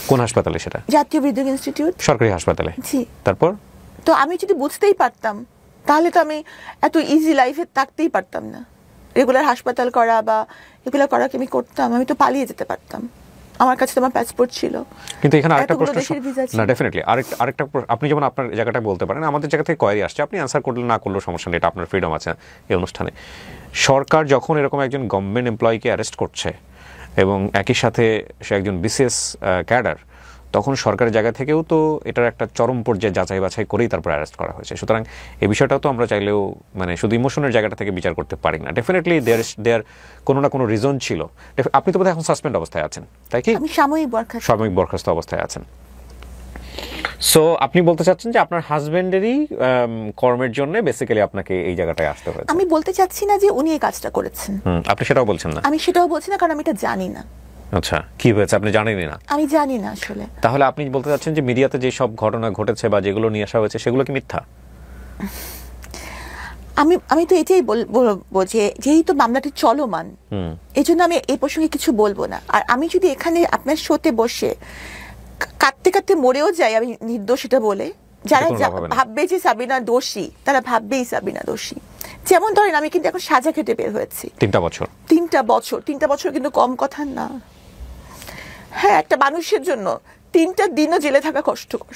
কোন হাসপাতালে সেটা? জাতীয় হৃদরোগ ইনস্টিটিউট, সরকারি হাসপাতালে। জি। তারপর? তো আমি যদি বুঝতেই পারতাম তাহলে তো আমি এত ইজি লাইফে থাকতেই পারতাম না। রেগুলার হাসপাতাল করা বা এগুলো করাকে আমি করতাম, আমি তো পালিয়ে যেতে পারতাম, আমার কাছে তো আমার পাসপোর্ট ছিল। কিন্তু এখানে আরেকটা প্রশ্ন, না ডেফিনেটলি আরেকটা, আপনি যেমন আপনার জায়গাটা বলতে পারেন, আমাদের জায়গা থেকে কোয়ারি আসছে, আপনি অ্যান্সার করলে না করলেও সমস্যা নেই, এটা আপনার ফ্রিডম আছে এই অনুষ্ঠানে। সরকার যখন এরকম একজন গভর্নমেন্ট এমপ্লয়িকে অ্যারেস্ট করছে এবং একই সাথে সে একজন বিসিএস ক্যাডার, তখন সরকারের জায়গা থেকেও তো এটার একটা চরম পর্যায়ে যাচাই বাছাই করেই তারপর অ্যারেস্ট করা হয়েছে। সুতরাং এই বিষয়টাও তো আমরা চাইলেও মানে শুধু ইমোশনের জায়গাটা থেকে বিচার করতে পারি না। ডেফিনেটলি দেয়ার কোনো না কোনো রিজন ছিল। আপনি তো বোধহয় এখন সাসপেন্ড অবস্থায় আছেন, তাই কি? আমি সাময়িক বরখাস্ত অবস্থায় আছেন। সো আপনি বলতে চাচ্ছেন যে আপনার হাজবেন্ডেরই কর্মের জন্য বেসিক্যালি আপনাকে এই জায়গাটায় আসতে হয়েছে? আমি বলতে চাচ্ছি না যে উনি এই কাজটা করেছেন। আপনি সেটাও বলছেন না? আমি সেটাও বলছি না, কারণ আমি এটা জানি না। আচ্ছা, কি হয়েছে আপনি জানেনই না? আমি জানি না আসলে। তাহলে আপনি বলতে চাচ্ছেন যে মিডিয়াতে যে সব ঘটনা ঘটেছে বা যেগুলো নিয়ে আসা হয়েছে সেগুলো কি মিথ্যা? আমি তো এটাই বলবো যে যেহেতু মামলাটি চলমান, এই জন্য আমি এই প্রসঙ্গে কিছু বলবো না। আর আমি যদি এখানে আপনার শোতে বসে কাঁদতে কাঁদতে মরেও যাই আমি নির্দোষ এটা বলে, যারা ভাববে যে সাবিনা দোষী তারা ভাববেই সাবিনা দোষী। যেমন ধরেন আমি কিন্তু এখন সাজা খেটে বের হয়েছি 3টা বছর। 3টা বছর কিন্তু কম কথা না। হ্যাঁ, একটা মানুষের জন্য 3টা দিনও জেলে থাকা কষ্টকর।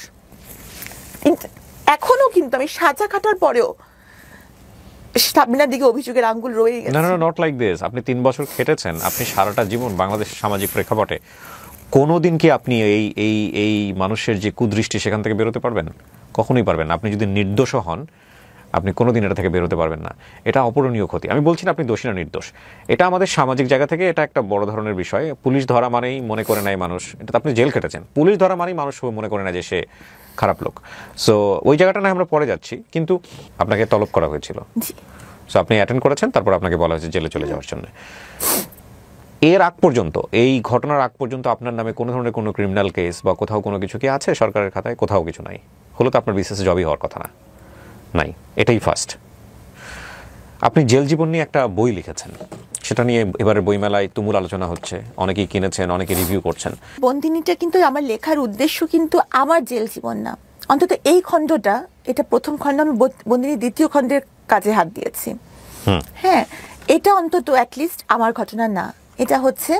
এখনো কিন্তু আমি সাজা কাটার পরেও সাবরিনার দিকে অভিযোগের আঙ্গুল রয়ে গেছে। না, নট লাইক দিস। আপনি 3 বছর খেটেছেন, আপনি সারাটা জীবন বাংলাদেশের সামাজিক প্রেক্ষাপটে কোনোদিন কি আপনি এই মানুষের যে কুদৃষ্টি সেখান থেকে বেরোতে পারবেন? কখনোই পারবেন না। আপনি যদি নির্দোষ হন, আপনি কোনোদিন এটা থেকে বেরোতে পারবেন না। এটা অপূরণীয় ক্ষতি। আমি বলছি না আপনি দোষী না নির্দোষ, এটা আমাদের সামাজিক জায়গা থেকে এটা একটা বড় ধরনের বিষয়। পুলিশ ধরা মানেই মনে করে নেয় মানুষ, এটা তো আপনি জেল খেটেছেন, পুলিশ ধরা মানেই মানুষ মনে করে না যে সে খারাপ লোক। সো ওই জায়গাটা না আমরা পরে যাচ্ছি, কিন্তু আপনাকে তলব করা হয়েছিল, সো আপনি অ্যাটেন্ড করেছেন, তারপর আপনাকে বলা হয়েছে জেলে চলে যাওয়ার জন্য। এর আগ পর্যন্ত, এই ঘটনার আগ পর্যন্ত আপনার নামে কোনো ধরনের কোনো ক্রিমিনাল কেস বা কোথাও কোনো কিছু কি আছে সরকারের খাতায়? কোথাও কিছু নাই। হলো তো আপনার বিসিএস জবই হওয়ার কথা না, নাই, এটাই ফার্স্ট। আপনি জেল জীবন নিয়ে একটা বই লিখেছেন, সেটা নিয়ে এবারের বইমেলায় তুমুল আলোচনা হচ্ছে, অনেকেই কিনেছেন, অনেকে রিভিউ করছেন। বন্দিনীটা কিন্তু আমার লেখার উদ্দেশ্য কিন্তু আমার জেল জীবন না, অন্তত এই খণ্ডটা, এটা প্রথম খণ্ড, আমি বন্দিনী দ্বিতীয় খণ্ডের কাজে হাত দিয়েছি। হ্যাঁ, এটা অন্তত অ্যাটলিস্ট আমার ঘটনা না, এটা হচ্ছে।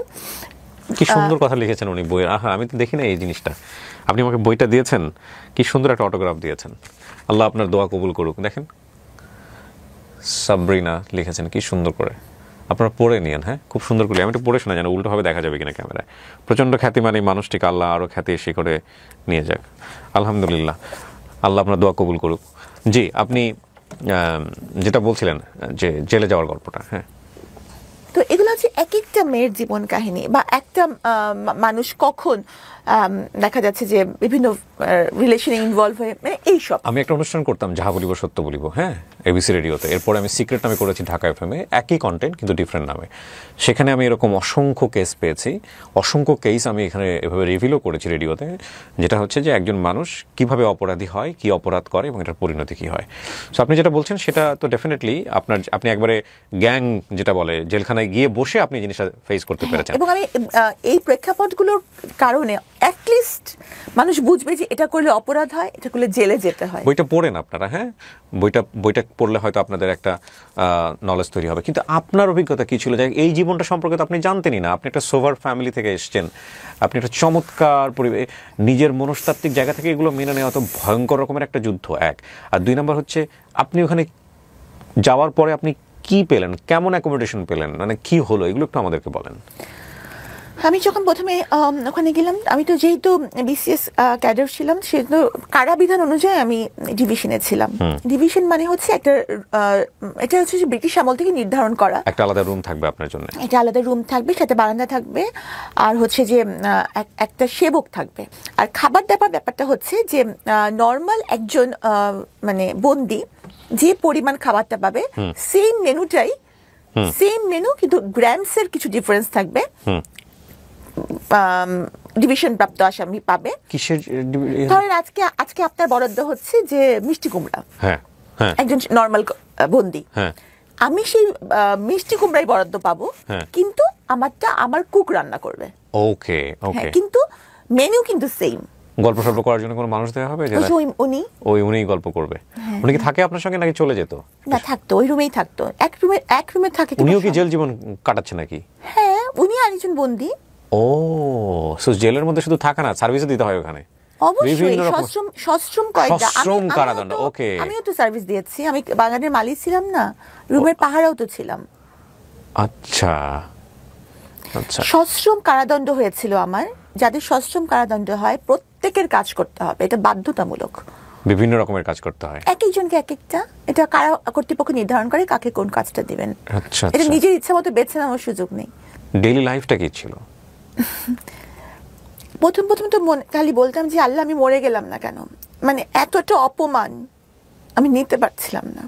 কি সুন্দর কথা লিখেছেন উনি বইয়ের। আমি তো দেখি না এই জিনিসটা। আপনি আমাকে বইটা দিয়েছেন, কি সুন্দর একটা অটোগ্রাফ দিয়েছেন। আল্লাহ আপনার দোয়া কবুল করুক। দেখেন সাবরিনা লিখেছেন কি সুন্দর করে, আপনারা পড়ে নিয়েন। হ্যাঁ, খুব সুন্দর করে। আমি একটু পড়ে শোনা, যেন উল্টোভাবে দেখা যাবে কিনা ক্যামেরায়। প্রচণ্ড খ্যাতিমান এই মানুষটিকে আল্লাহ আরও খ্যাতি শিখরে নিয়ে যাক। আলহামদুলিল্লাহ, আল্লাহ আপনার দোয়া কবুল করুক। জি, আপনি যেটা বলছিলেন যে জেলে যাওয়ার গল্পটা। হ্যাঁ, তো এগুলো হচ্ছে এক একটা মেয়ের জীবন কাহিনী, বা একটা মানুষ কখন দেখা যাচ্ছে যে বিভিন্ন রিলেশনে ইনভলভ হয়ে, মানে এইসব। আমি একটা অনুষ্ঠান করতাম, যাহা বলিব সত্য বলিব, হ্যাঁ, এবিসি রেডিওতে। এরপরে আমি সিক্রেট নামে করেছি ঢাকা এফএমে, একই কন্টেন্ট কিন্তু ডিফারেন্ট নামে। সেখানে আমি এরকম অসংখ্য কেস পেয়েছি, অসংখ্য কেস আমি এখানে এভাবে রিভিলও করেছি রেডিওতে, যেটা হচ্ছে যে একজন মানুষ কিভাবে অপরাধী হয়, কি অপরাধ করে এবং এটার পরিণতি কি হয়। সো আপনি যেটা বলছেন সেটা তো ডেফিনেটলি আপনি একবারে গ্যাং যেটা বলে, জেলখানায় গিয়ে বসে আপনি জিনিসটা ফেস করতে পেরেছেন। এবং আমি এই প্রেক্ষাপটগুলোর কারণে অ্যাটলিস্ট মানুষ বুঝবে যে এটা করলে অপরাধ হয়, এটা করলে জেলে যেতে হয়। বইটা পড়েন আপনারা। হ্যাঁ, বইটা পড়লে হয়তো আপনাদের একটা নলেজ তৈরি হবে। কিন্তু আপনার অভিজ্ঞতা কি ছিল? যে এই জীবনটা সম্পর্কে তো আপনি জানতেনই না। আপনি একটা সোভার ফ্যামিলি থেকে এসেছেন, আপনি একটা চমৎকার পরিবেশ, নিজের মনস্তাত্ত্বিক জায়গা থেকে এগুলো মেনে নেওয়া তো ভয়ঙ্কর রকমের একটা যুদ্ধ, এক। আর 2 নম্বর হচ্ছে আপনি ওখানে যাওয়ার পরে আপনি কি পেলেন, কেমন অ্যাকোমোডেশন পেলেন, মানে কি হলো, এগুলো একটু আমাদেরকে বলেন। আমি যখন প্রথমে ওখানে গেলাম, আমি তো যেহেতু বিসিএস ক্যাডার ছিলাম, সেহেতু কারাবিধান অনুযায়ী আমি ডিভিশনে ছিলাম। ডিভিশন মানে হচ্ছে এটা হচ্ছে যে ব্রিটিশ আমল থেকে নির্ধারণ করা একটা আলাদা রুম থাকবে আপনার জন্য, এটা আলাদা রুম থাকবে, সাথে বারান্দা থাকবে, আর হচ্ছে যে একটা সেবক থাকবে। আর খাবার দাবার ব্যাপারটা হচ্ছে যে নর্মাল একজন মানে বন্দি যে পরিমাণ খাবারটা পাবে, সেম মেনুটাই, সেম মেনু, কিন্তু গ্রামসের কিছু ডিফারেন্স থাকবে। ডিভিশন প্রাপ্ত আসামি পাবে। কিসের? ধরেন আজকে আপনার বরাদ্দ হচ্ছে যে মিষ্টি কুমড়া, হ্যাঁ, একজন নর্মাল বন্দি, আমি সেই মিষ্টি কুমড়াই বরাদ্দ পাবো, কিন্তু আমারটা আমার কুক রান্না করবে। ওকে, ওকে, কিন্তু মেনু কিন্তু সেম। গল্প সল্প করার জন্য কোনো মানুষ দেওয়া হবে? উনিই গল্প করবে। উনি কি থাকে আপনার সঙ্গে নাকি চলে যেত? না, থাকতো, ওই রুমেই থাকতো, এক রুমে থাকে। উনিও কি জেল জীবন কাটাচ্ছে নাকি? হ্যাঁ, উনি আরেকজন বন্দি। ও, সো জেলের মধ্যে শুধু থাকা না, সার্ভিসও দিতে হয় ওখানে। অবশ্যই, সশ্রম কয়েকটা। কারাদণ্ড। ওকে, আমিও তো সার্ভিস দিয়েছি, আমি বাগানের মালিক ছিলাম না, রুমের পাহারাও তো ছিলাম। আচ্ছা, আচ্ছা। সশ্রম কারাদণ্ড হয়েছিল আমার। যাদের সশ্রম কারাদণ্ড হয় প্রত্যেকের কাজ করতে হবে, এটা বাধ্যতামূলক। বিভিন্ন রকমের কাজ করতে হয়, এক একজনকে এক একটা। এটা কারা কর্তৃপক্ষ নির্ধারণ করে কাকে কোন কাজটা দিবেন। আচ্ছা, এটা নিজের ইচ্ছা মতো বেছে নেওয়ার সুযোগ নেই। ডেইলি লাইফটা কি ছিল? প্রথম তো খালি বলতাম যে আল্লাহ, আমি মরে গেলাম না কেন, মানে এতটা অপমান আমি নিতে পারছিলাম না।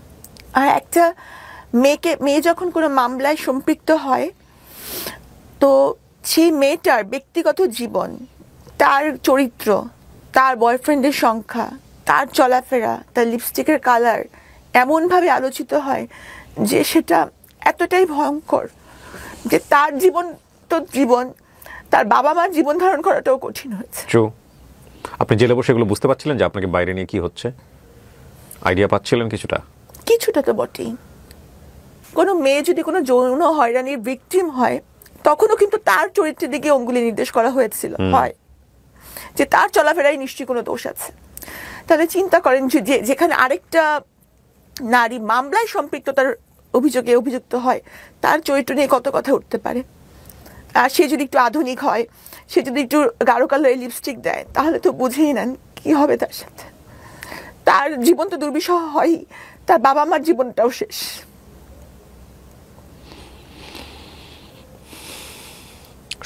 আর একটা মেয়ে যখন কোনো মামলায় সম্পৃক্ত হয়, তো সেই মেয়েটার ব্যক্তিগত জীবন, তার চরিত্র, তার বয়ফ্রেন্ডের সংখ্যা, তার চলাফেরা, তার লিপস্টিকের কালার এমনভাবে আলোচিত হয় যে সেটা এতটাই ভয়ঙ্কর যে তার জীবন তো জীবন, তার বাবা মার জীবন ধারণ করাটাও কঠিন হয়েছে। আপনি জেলে বসে এগুলো বুঝতে পারছিলেন যে আপনাকে বাইরে নিয়ে কি হচ্ছে? আইডিয়া পাচ্ছিলেন কিছুটা? তো বটেই। কোনো মেয়ে যদি কোনো যৌন হয়রানির ভিকটিম হয়, তখনও কিন্তু তার চরিত্রের দিকে অঙ্গুলি নির্দেশ করা হয়েছিল, হয় যে তার চলাফেরায় নিশ্চয়ই কোনো দোষ আছে। তাহলে চিন্তা করেন যে যেখানে আরেকটা নারী মামলায় সম্পৃক্ততার অভিযোগে অভিযুক্ত হয়, তার চরিত্র নিয়ে কত কথা উঠতে পারে। আর সে যদি একটু আধুনিক হয়, সে যদি একটু গাঢ় কালারের লিপস্টিক দেয়, তাহলে তো বুঝেই নেন কি হবে তার সাথে। তার জীবন তো দুর্বিষহ হয়ই, তার বাবা মার জীবনটাও শেষ।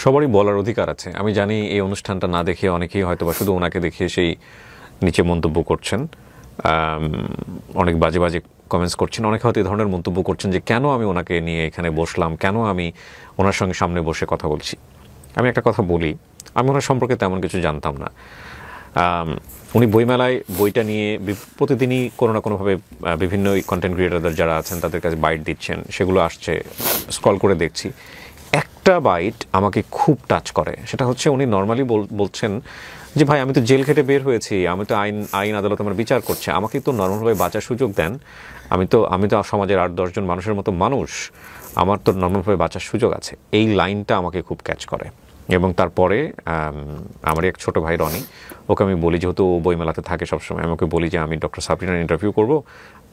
সবারই বলার অধিকার আছে। আমি জানি এই অনুষ্ঠানটা না দেখে অনেকেই হয়তো বা শুধু ওনাকে দেখে সেই নিচে মন্তব্য করছেন, অনেক বাজে বাজে কমেন্টস করছেন, অনেকে হয়তো এই ধরনের মন্তব্য করছেন যে কেন আমি ওনাকে নিয়ে এখানে বসলাম, কেন আমি ওনার সঙ্গে সামনে বসে কথা বলছি। আমি একটা কথা বলি, আমি ওনার সম্পর্কে তেমন কিছু জানতাম না। উনি বইমেলায় বইটা নিয়ে প্রতিদিনই কোনো না কোনোভাবে বিভিন্ন কন্টেন্ট ক্রিয়েটারদের যারা আছেন তাদের কাছে বাইট দিচ্ছেন, সেগুলো আসছে, স্ক্রল করে দেখছি। একটা বাইট আমাকে খুব টাচ করে, সেটা হচ্ছে উনি নর্মালি বলছেন যে ভাই আমি তো জেল খেটে বের হয়েছি, আমি তো আইন আদালত আমার বিচার করছে, আমাকে তো নর্মালভাবে বাঁচার সুযোগ দেন, আমি তো সমাজের 8-10 জন মানুষের মতো মানুষ, আমার তো নর্মালভাবে বাঁচার সুযোগ আছে। এই লাইনটা আমাকে খুব ক্যাচ করে। এবং তারপরে আমার এক ছোট ভাই রনি, ওকে আমি বলি, যেহেতু ও বইমেলাতে থাকে সবসময়, আমি ওকে বলি যে আমি ডক্টর সাবরিনার ইন্টারভিউ করবো,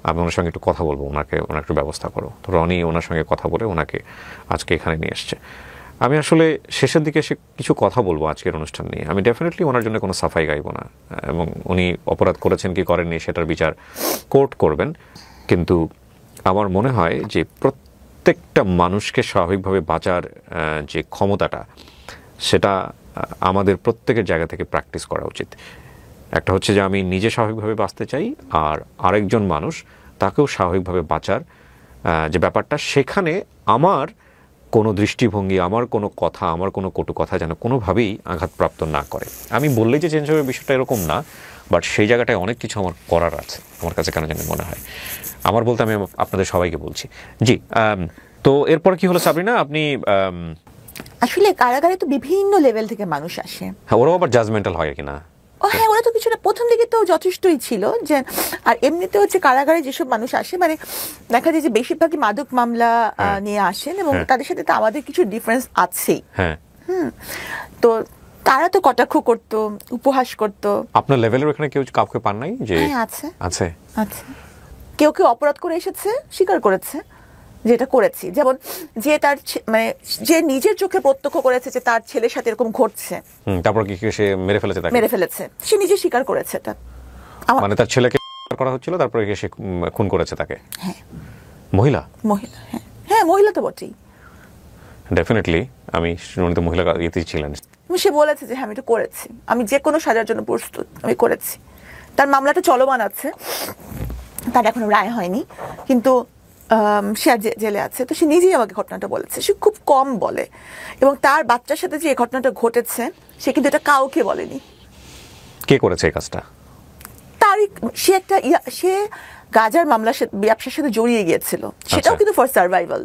আমি ওনার সঙ্গে একটু কথা বলবো, ওনার একটু ব্যবস্থা করো। তো রনি ওনার সঙ্গে কথা বলে ওনাকে আজকে এখানে নিয়ে এসছে। আমি আসলে শেষের দিকে এসে কিছু কথা বলবো আজকের অনুষ্ঠান নিয়ে। আমি ডেফিনেটলি ওনার জন্য কোনো সাফাই গাইব না, এবং উনি অপরাধ করেছেন কি করেননি সেটার বিচার কোর্ট করবেন। কিন্তু আমার মনে হয় যে প্রত্যেকটা মানুষকে স্বাভাবিকভাবে বাঁচার যে ক্ষমতাটা, সেটা আমাদের প্রত্যেকের জায়গা থেকে প্র্যাকটিস করা উচিত। একটা হচ্ছে যে আমি নিজে স্বাভাবিকভাবে বাঁচতে চাই, আর আরেকজন মানুষ তাকেও স্বাভাবিকভাবে বাঁচার যে ব্যাপারটা, সেখানে আমার কোনো দৃষ্টিভঙ্গি, আমার কোনো কথা, আমার কোনো কটু কথা যেন কোনোভাবেই আঘাতপ্রাপ্ত না করে। আমি বললেই যে চেঞ্জ হবে বিষয়টা এরকম না, বাট সেই জায়গাটায় অনেক কিছু আমার করার আছে আমার কাছে, কেন জানি মনে হয়। আমার বলতে আমি আপনাদের সবাইকে বলছি। জি, তো এরপর কি হলো সাবরিনা? আপনি আসলে কারাগারে তো বিভিন্ন লেভেল থেকে মানুষ আসে। হ্যাঁ, ওরাও আবার জাজমেন্টাল হয় কিনা? হ্যাঁ, ওরা তো কিছুটা প্রথম দিকে তো যথেষ্টই ছিল যে, আর এমনিতে হচ্ছে কারাগারে যেসব মানুষ আসে, মানে দেখা যায় যে বেশিরভাগই মাদক মামলা নিয়ে আসেন, এবং তাদের সাথে তো আমাদের কিছু ডিফারেন্স আছেই। হ্যাঁ, তো তারা তো কটাক্ষ করতো, উপহাস করতো। আপনার লেভেলের ওখানে কেউ কাউকে পান নাই? যে আছে আছে আছে, কেউ কেউ অপরাধ করে এসেছে, স্বীকার করেছে যেটা করেছি। যেমন যে তার মানে যে নিজের চোখে প্রত্যক্ষ করেছে যে তার ছেলের সাথে এরকম ঘটছে, তারপর কি সে মেরে ফেলেছে? তাকে মেরে ফেলেছে, সে নিজে স্বীকার করেছে এটা। মানে তার ছেলেকে করা হচ্ছিল, তারপরে সে খুন করেছে তাকে? হ্যাঁ। মহিলা? মহিলা, হ্যাঁ হ্যাঁ, মহিলা তো বটেই। ডেফিনেটলি আমি শুনতে মহিলা ইতিই ছিলেন। সে বলেছে যে হ্যাঁ আমি এটা করেছি, আমি যে কোনো সাজার জন্য প্রস্তুত, আমি করেছি। তার মামলাটা চলমান আছে, তার এখনো রায় হয়নি, কিন্তু সে জেলে আছে। তো সে নিজেই আমাকে ঘটনাটা বলেছে। সে খুব কম বলে, এবং তার বাচ্চার সাথে যে এই ঘটনাটা ঘটেছে সে কিন্তু এটা কাউকে বলেনি। কে করেছে এই কাজটা? সে একটা সে গাজার মামলার সাথে, ব্যবসার সাথে জড়িয়ে গিয়েছিল, সেটাও কিন্তু ফর সার্ভাইভাল,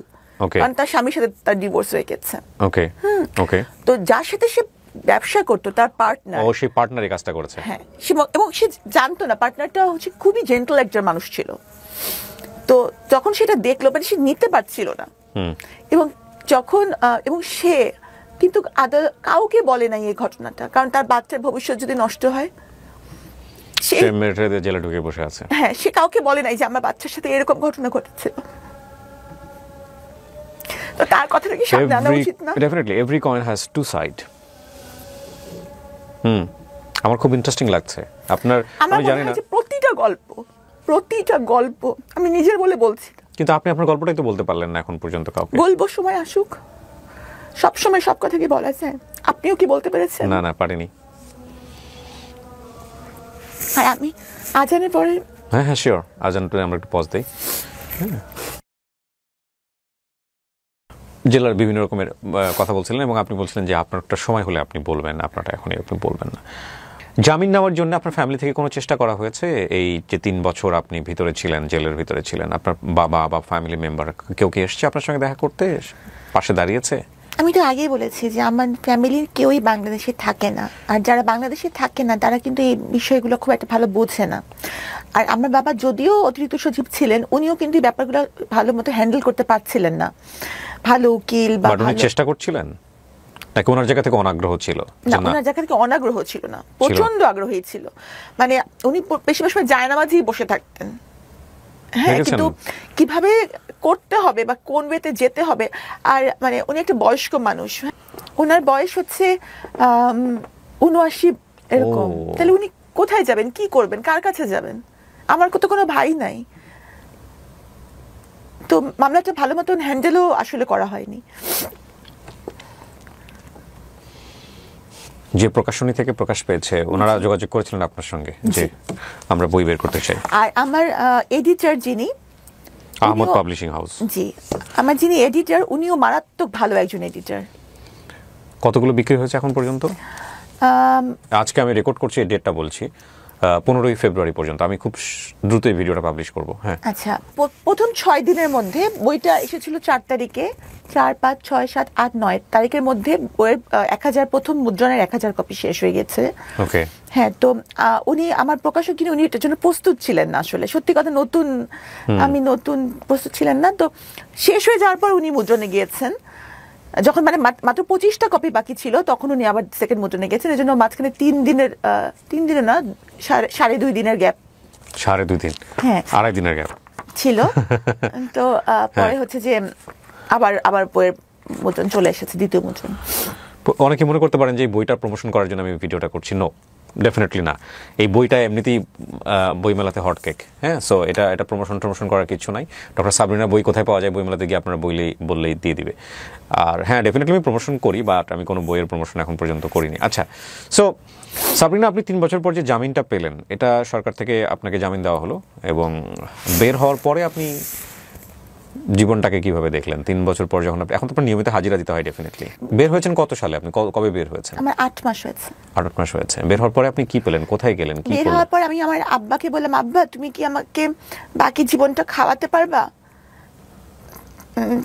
কারণ তার স্বামীর সাথে তার ডিভোর্স হয়ে গেছে। ওকে ওকে। তো যার সাথে সে ব্যবসা করতো, তার পার্টনার, ও সেই পার্টনার এই কাজটা করেছে? হ্যাঁ, এবং সে জানতো না, পার্টনারটা হচ্ছে খুবই জেন্টল একজন মানুষ ছিল। তো যখন সেটা দেখলো, মানে সে নিতে পারছিল না, এবং যখন এবং সে কিন্তু কাউকে বলে নাই এই ঘটনাটা, কারণ তার বাচ্চার ভবিষ্যৎ যদি নষ্ট হয়, সে জেলে ঢুকে বসে আছে। হ্যাঁ, সে কাউকে বলে নাই যে আমার বাচ্চার সাথে এরকম ঘটনা ঘটেছিল। তো তার কথাটা কি সামনে আনা উচিত না? Definitely every coin has to side. আমার খুব ইন্টারেস্টিং লাগছে আপনার। আমি জানি না, প্রতিটা গল্প আমি নিজের বলে বলছি, কিন্তু আপনি আপনার গল্পটাই তো বলতে পারলেন না এখন পর্যন্ত কাউকে। বলবো, সময় আসুক। সব সময় সব কথা কি বলা যায়? আপনিও কি বলতে পেরেছেন? না না, পারিনি। আর আমি আজানের পরে, হ্যাঁ হ্যাঁ শিওর, আজান পরে আমরা একটু পজ দেই। জেলার বিভিন্ন রকমের কথা বলছিলেন, এবং আপনি বলছিলেন যে আপনার একটা সময় হলে আপনি বলবেন, আপনারটা এখনই আপনি বলবেন না। জামিন নেওয়ার জন্য আপনার ফ্যামিলি থেকে কোনো চেষ্টা করা হয়েছে? এই যে 3 বছর আপনি ভিতরে ছিলেন, জেলের ভিতরে ছিলেন, আপনার বাবা বা ফ্যামিলি মেম্বার কেউ কি এসছে আপনার সঙ্গে দেখা করতে, পাশে দাঁড়িয়েছে? আমি তো আগেই বলেছি যে আমার ফ্যামিলির কেউই বাংলাদেশে থাকে না, আর যারা বাংলাদেশে থাকে না তারা কিন্তু এই বিষয়গুলো খুব একটা ভালো বোঝে না। আর আমার বাবা যদিও অতিরিক্ত সচিব ছিলেন, উনিও কিন্তু এই ব্যাপারগুলো ভালো মতো হ্যান্ডেল করতে পারছিলেন না। ভালো উকিল বা চেষ্টা করছিলেন নাকি ওনার জায়গা থেকে অনাগ্রহ ছিল? না, ওনার জায়গা থেকে অনাগ্রহ ছিল না, প্রচন্ড আগ্রহী ছিল। মানে উনি বেশিরভাগ সময় জায়নামাজেই বসে থাকতেন, হ্যাঁ, কিন্তু কিভাবে করতে হবে বা কোন ওয়েতে যেতে হবে, আর মানে উনি একটা বয়স্ক মানুষ, ওনার বয়স হচ্ছে ৭৯ এরকম, তাহলে উনি কোথায় যাবেন, কি করবেন, কার কাছে যাবেন? আমার তো কোনো ভাই নাই, তো মামলাটা ভালো মতন হ্যান্ডেলও আসলে করা হয়নি। যে প্রকাশনী থেকে প্রকাশ পেয়েছে ওনারা যোগাযোগ করেছিলেন আপনার সঙ্গে যে আমরা বই বের করতে চাই? আর আমার এডিটর যিনি, আহমদ পাবলিশিং হাউস, জি, আমার যিনি এডিটর উনিও মারাত্মক ভালো একজন এডিটর। কতগুলো বিক্রি হয়েছে এখন পর্যন্ত? আজকে আমি রেকর্ড করছি, এই ডেটটা বলছি, 15ই ফেব্রুয়ারি পর্যন্ত। আমি খুব দ্রুত এই ভিডিওটা পাবলিশ করব। হ্যাঁ, আচ্ছা, প্রথম 6 দিনের মধ্যে বইটা এসেছিল 4 তারিখে, 4, 5, 6, 7, 8, 9 তারিখের মধ্যে বইয়ের 1000 প্রথম মুদ্রণের 1000 কপি শেষ হয়ে গেছে। ওকে। হ্যাঁ, তো উনি আমার প্রকাশক যিনি, উনি এটার জন্য প্রস্তুত ছিলেন না আসলে, সত্যি কথা, আমি নতুন প্রস্তুত ছিলেন না। তো শেষ হয়ে যাওয়ার পর উনি মুদ্রণে গিয়েছেন, যখন মানে মাত্র 25টা কপি বাকি ছিল, তখন উনি আবার সেকেন্ড মুদ্রণে গেছেন। এই জন্য মাঝখানে 3 দিনের না 2.5 দিনের গ্যাপ, 2.5 দিন, হ্যাঁ 2.5 দিনের গ্যাপ ছিল। তো পরে হচ্ছে যে আবার বইয়ের মুদ্রণ চলে এসেছে, দ্বিতীয় মুদ্রণ। অনেকে মনে করতে পারেন যে এই বইটা প্রমোশন করার জন্য আমি ভিডিওটা করছি। নো, ডেফিনেটলি না। এই বইটা এমনিতেই বইমেলাতে হট কেক। হ্যাঁ, সো এটা প্রমোশন করার কিছু নাই। ডক্টর সাবরিনা বই কোথায় পাওয়া যায় বইমেলাতে গিয়ে আপনারা বললেই দিয়ে দিবে। আর হ্যাঁ, ডেফিনেটলি আমি প্রমোশন করি, বাট আমি কোনো বইয়ের প্রমোশন এখন পর্যন্ত করিনি। আচ্ছা, সো সাবরিনা, আপনি 3 বছর পর যে জামিনটা পেলেন, এটা সরকার থেকে আপনাকে জামিন দেওয়া হলো, এবং বের হওয়ার পরে আপনি জীবনটাকে কিভাবে দেখলেন 3 বছর পর? যখন এখন তো নিয়মিত হাজিরা দিতে হয় ডেফিনেটলি। বের হয়েছেন কত সালে? আপনি কবে বের হয়েছেন? আমার 8 মাস হয়েছে। 8 মাস হয়েছে। বের হওয়ার পরে আপনি কি পেলেন, কোথায় গেলেন, কি বের হওয়ার পর আমি আমার আব্বাকে বললাম, আব্বা তুমি কি আমাকে বাকি জীবনটা খাওয়াতে পারবা?